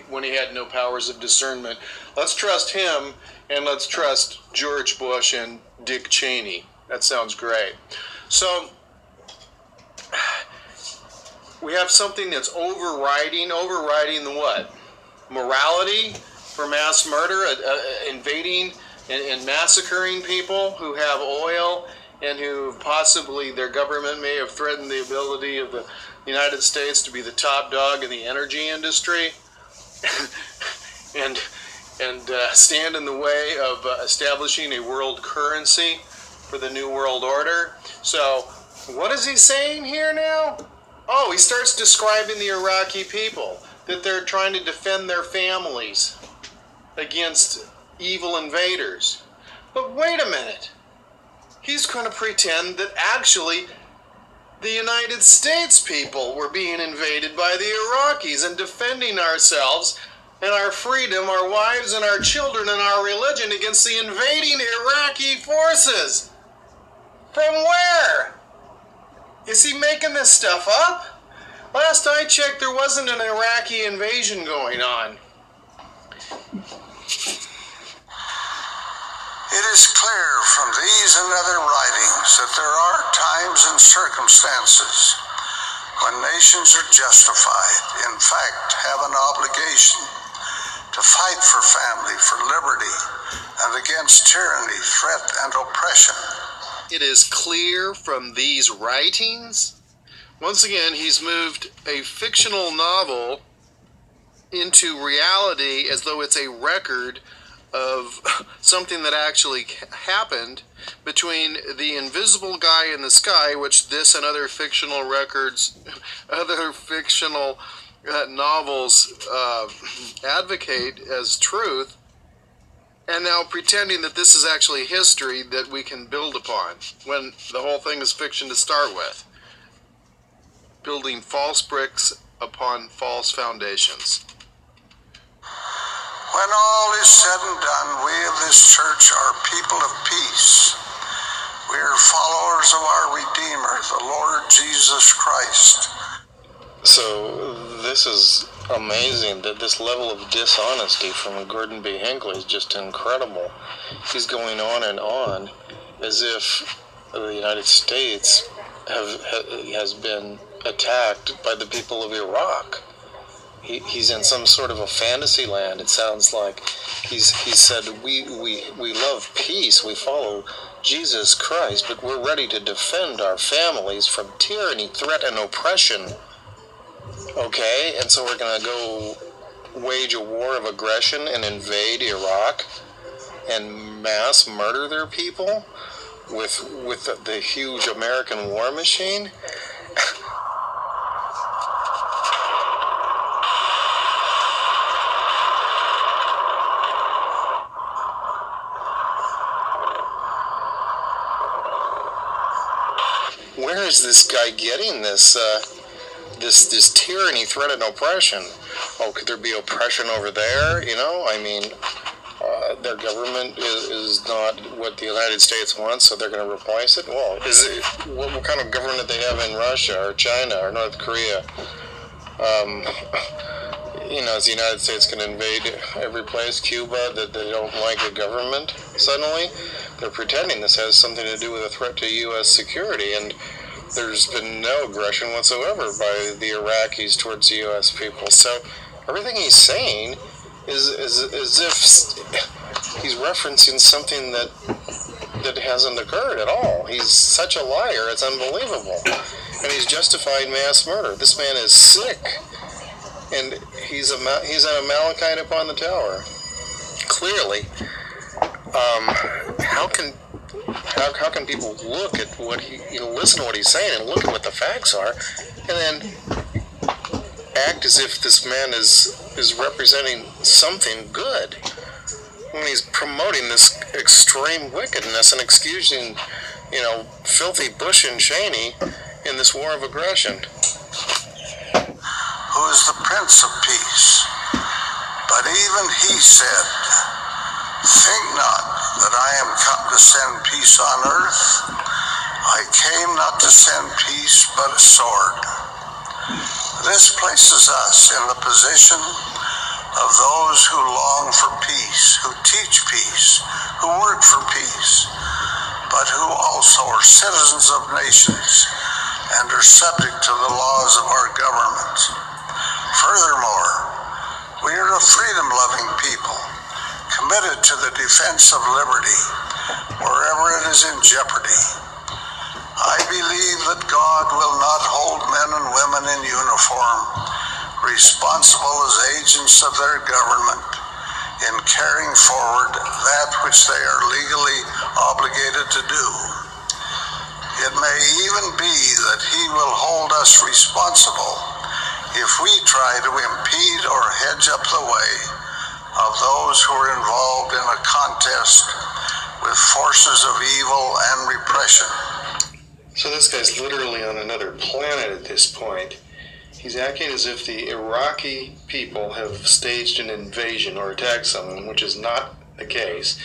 When he had no powers of discernment. Let's trust him, and let's trust George Bush and Dick Cheney. That sounds great. So we have something that's overriding the what? Morality for mass murder, invading and massacring people who have oil and who possibly their government may have threatened the ability of the United States to be the top dog in the energy industry and stand in the way of establishing a world currency for the New World Order. So what is he saying here now? Oh, he starts describing the Iraqi people, that they're trying to defend their families against evil invaders. But wait a minute. He's going to pretend that actually the United States people were being invaded by the Iraqis and defending ourselves and our freedom, our wives and our children and our religion against the invading Iraqi forces. From where? Is he making this stuff up? Last I checked, there wasn't an Iraqi invasion going on. It is clear from these and other writings that there are times and circumstances when nations are justified, in fact, have an obligation to fight for family, for liberty, and against tyranny, threat, and oppression. It is clear from these writings. Once again, he's moved a fictional novel into reality as though it's a record of something that actually happened between the invisible guy in the sky, which this and other fictional records, other fictional novels advocate as truth, and now pretending that this is actually history that we can build upon, when the whole thing is fiction to start with. Building false bricks upon false foundations. When all is said and done, we of this church are people of peace. We are followers of our Redeemer, the Lord Jesus Christ. So this is amazing, that this level of dishonesty from Gordon B Hinckley is just incredible. He's going on and on as if the United States has been attacked by the people of Iraq. He's in some sort of a fantasy land. It sounds like he said, we love peace, we follow Jesus Christ, but we're ready to defend our families from tyranny, threat, and oppression. Okay, and so we're going to go wage a war of aggression and invade Iraq and mass murder their people with the huge American war machine? Where is this guy getting this this tyranny, threat, and oppression. Oh, could there be oppression over there? You know, I mean, their government is not what the United States wants, so they're going to replace it. Well, what kind of government they have in Russia or China or North Korea? You know, is the United States going to invade every place? Cuba, that they don't like the government suddenly? They're pretending this has something to do with a threat to U.S. security, and there's been no aggression whatsoever by the Iraqis towards the U.S. people. So everything he's saying is as if he's referencing something that hasn't occurred at all. He's such a liar, it's unbelievable. And he's justifying mass murder. This man is sick. And he's an Amalekite upon the tower. Clearly, how can people look at what listen to what he's saying and look at what the facts are, and then act as if this man is representing something good when he's promoting this extreme wickedness and excusing, filthy Bush and Cheney in this war of aggression. Who is the Prince of Peace? But even he said, think not that I am come to send peace on earth. I came not to send peace, but a sword. This places us in the position of those who long for peace, who teach peace, who work for peace, but who also are citizens of nations and are subject to the laws of our government. Furthermore, we are a freedom-loving people, committed to the defense of liberty wherever it is in jeopardy. I believe that God will not hold men and women in uniform responsible as agents of their government in carrying forward that which they are legally obligated to do. It may even be that He will hold us responsible if we try to impede or hedge up the way of those who are involved in a contest with forces of evil and repression. So this guy's literally on another planet at this point. He's acting as if the Iraqi people have staged an invasion or attacked someone, which is not the case.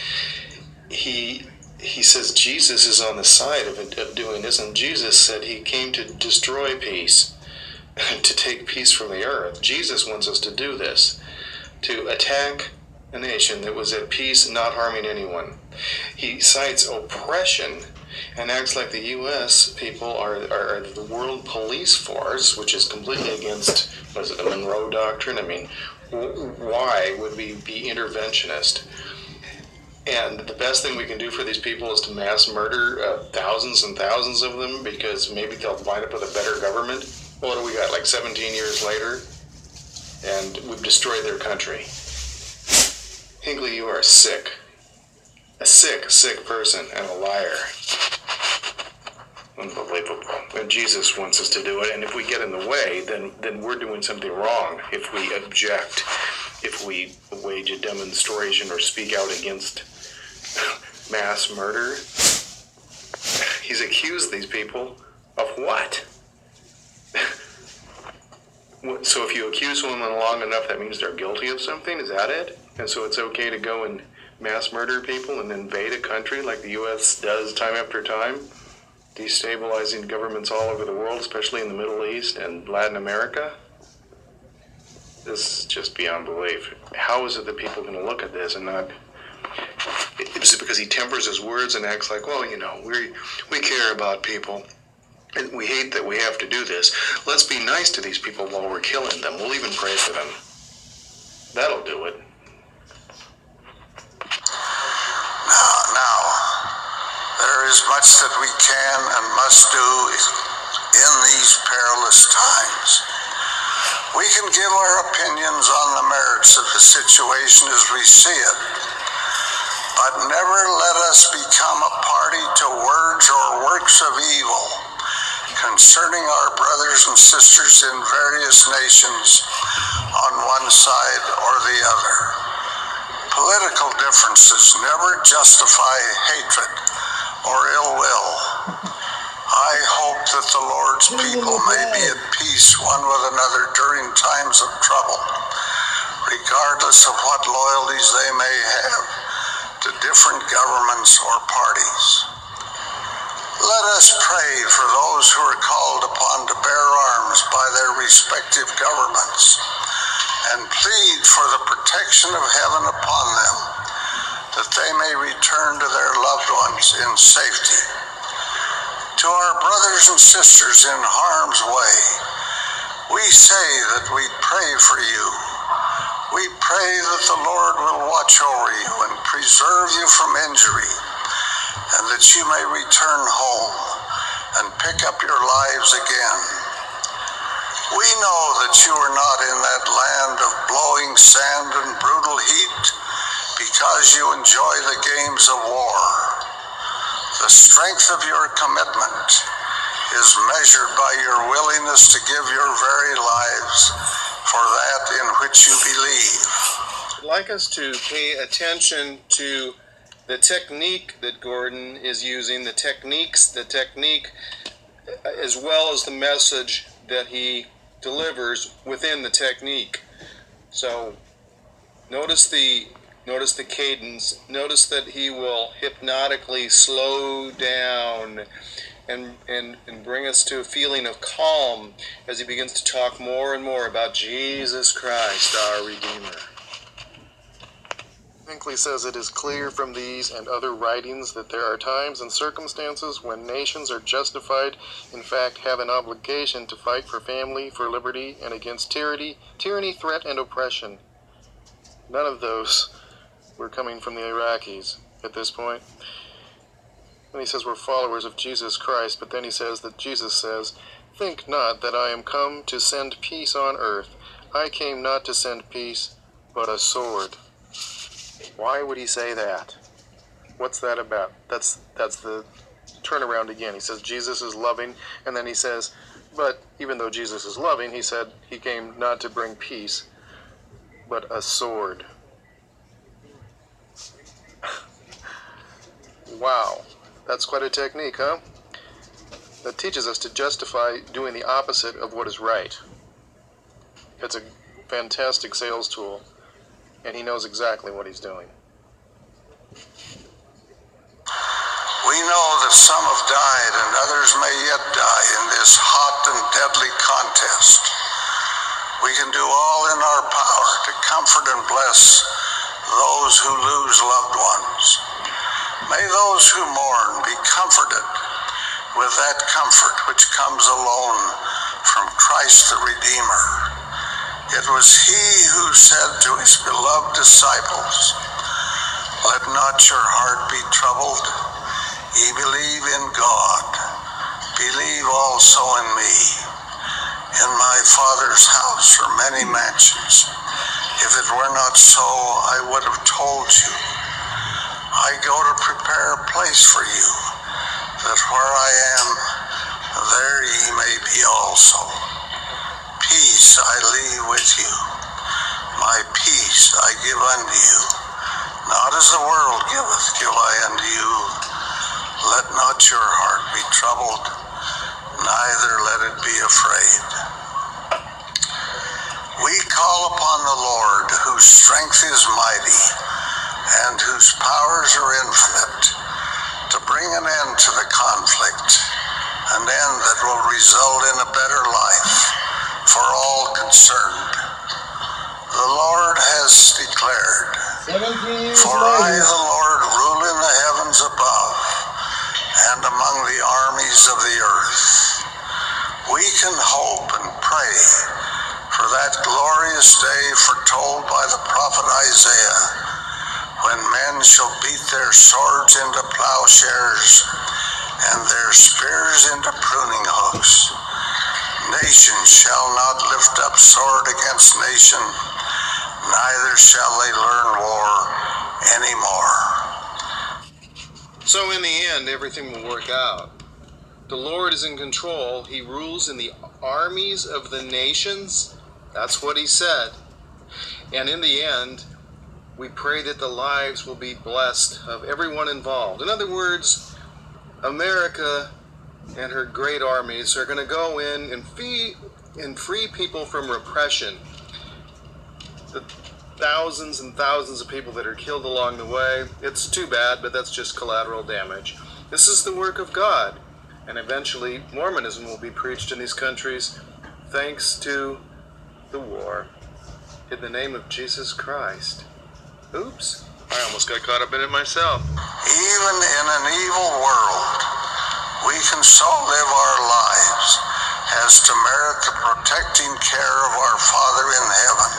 He says Jesus is on the side of doing this, and Jesus said he came to destroy peace, to take peace from the earth. Jesus wants us to do this, to attack a nation that was at peace, not harming anyone. He cites oppression and acts like the U.S. people are the world police force, which is completely against, the Monroe Doctrine? I mean, why would we be interventionist? And the best thing we can do for these people is to mass murder thousands and thousands of them because maybe they'll wind up with a better government. What do we got, like 17 years later? And we've destroyed their country. Hinckley, you are sick. A sick person and a liar. Unbelievable. And Jesus wants us to do it, and if we get in the way, then we're doing something wrong. If we object, if we wage a demonstration or speak out against mass murder. He's accused these people of what? So if you accuse someone long enough, that means they're guilty of something? Is that it? And so it's okay to go and mass murder people and invade a country like the U.S. does time after time, destabilizing governments all over the world, especially in the Middle East and Latin America? This is just beyond belief. How is it that people are going to look at this and not... Is it because he tempers his words and acts like, well, we care about people, and we hate that we have to do this. Let's be nice to these people while we're killing them. We'll even pray for them. That'll do it. Now, there is much that we can and must do in these perilous times. We can give our opinions on the merits of the situation as we see it, but never let us become a party to words or works of evil concerning our brothers and sisters in various nations on one side or the other. Political differences never justify hatred or ill will. I hope that the Lord's people may be at peace one with another during times of trouble, regardless of what loyalties they may have to different governments or parties. Let us pray for those who are called upon to bear arms by their respective governments and plead for the protection of heaven upon them, that they may return to their loved ones in safety. To our brothers and sisters in harm's way, we say that we pray for you. We pray that the Lord will watch over you and preserve you from injury, and that you may return home and pick up your lives again. We know that you are not in that land of blowing sand and brutal heat because you enjoy the games of war. The strength of your commitment is measured by your willingness to give your very lives for that in which you believe. I'd like us to pay attention to the technique that Gordon is using, the technique, as well as the message that he delivers within the technique. So notice the cadence. Notice that he will hypnotically slow down and bring us to a feeling of calm as he begins to talk more and more about Jesus Christ, our Redeemer. Hinckley says it is clear from these and other writings that there are times and circumstances when nations are justified, in fact have an obligation to fight for family, for liberty, and against tyranny, threat, and oppression. None of those were coming from the Iraqis at this point. And he says we're followers of Jesus Christ, but then he says that Jesus says, "Think not that I am come to send peace on earth. I came not to send peace, but a sword." Why would he say that? What's that about? That's the turnaround again. He says Jesus is loving, and then he says, but even though Jesus is loving, he said he came not to bring peace, but a sword. Wow, that's quite a technique, huh? That teaches us to justify doing the opposite of what is right. It's a fantastic sales tool, and he knows exactly what he's doing. We know that some have died and others may yet die in this hot and deadly contest. We can do all in our power to comfort and bless those who lose loved ones. May those who mourn be comforted with that comfort which comes alone from Christ the Redeemer. It was he who said to his beloved disciples, "Let not your heart be troubled. Ye believe in God. Believe also in me. In my Father's house are many mansions. If it were not so, I would have told you. I go to prepare a place for you, that where I am, there ye may be also. Peace I leave with you. My peace I give unto you. Not as the world giveth, give I unto you. Let not your heart be troubled, neither let it be afraid." We call upon the Lord, whose strength is mighty, and whose powers are infinite, to bring an end to the conflict, an end that will result in a better life for all concerned. The Lord has declared, "For I, the Lord, rule in the heavens above, and among the armies of the earth." We can hope and pray for that glorious day foretold by the prophet Isaiah, when men shall beat their swords into plowshares and their spears into pruning hooks. Nation shall not lift up sword against nation, neither shall they learn war anymore. So in the end, everything will work out. The Lord is in control. He rules in the armies of the nations. That's what he said. And in the end, we pray that the lives will be blessed of everyone involved. In other words, America and her great armies are going to go in and free people from repression. The thousands and thousands of people that are killed along the way, it's too bad, but that's just collateral damage. This is the work of God, and eventually Mormonism will be preached in these countries thanks to the war in the name of Jesus Christ. Oops, I almost got caught up in it myself. Even in an evil world, we can so live our lives as to merit the protecting care of our Father in heaven.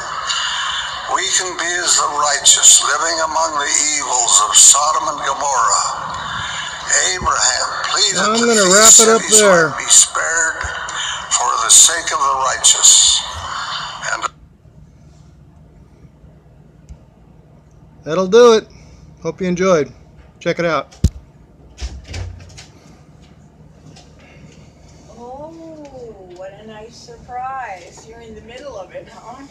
We can be as the righteous, living among the evils of Sodom and Gomorrah. Abraham pleaded I'm that going to wrap these it up cities there. might be spared for the sake of the righteous. And That'll do it. Hope you enjoyed. Check it out. Oh, what a nice surprise. You're in the middle of it, huh?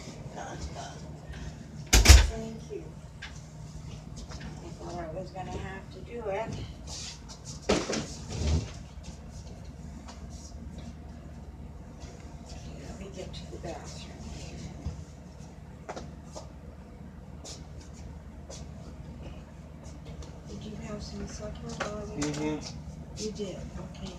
Thank you. I thought I was going to have to do it. Let me get to the bathroom here. Did you have some supper? You did? Okay.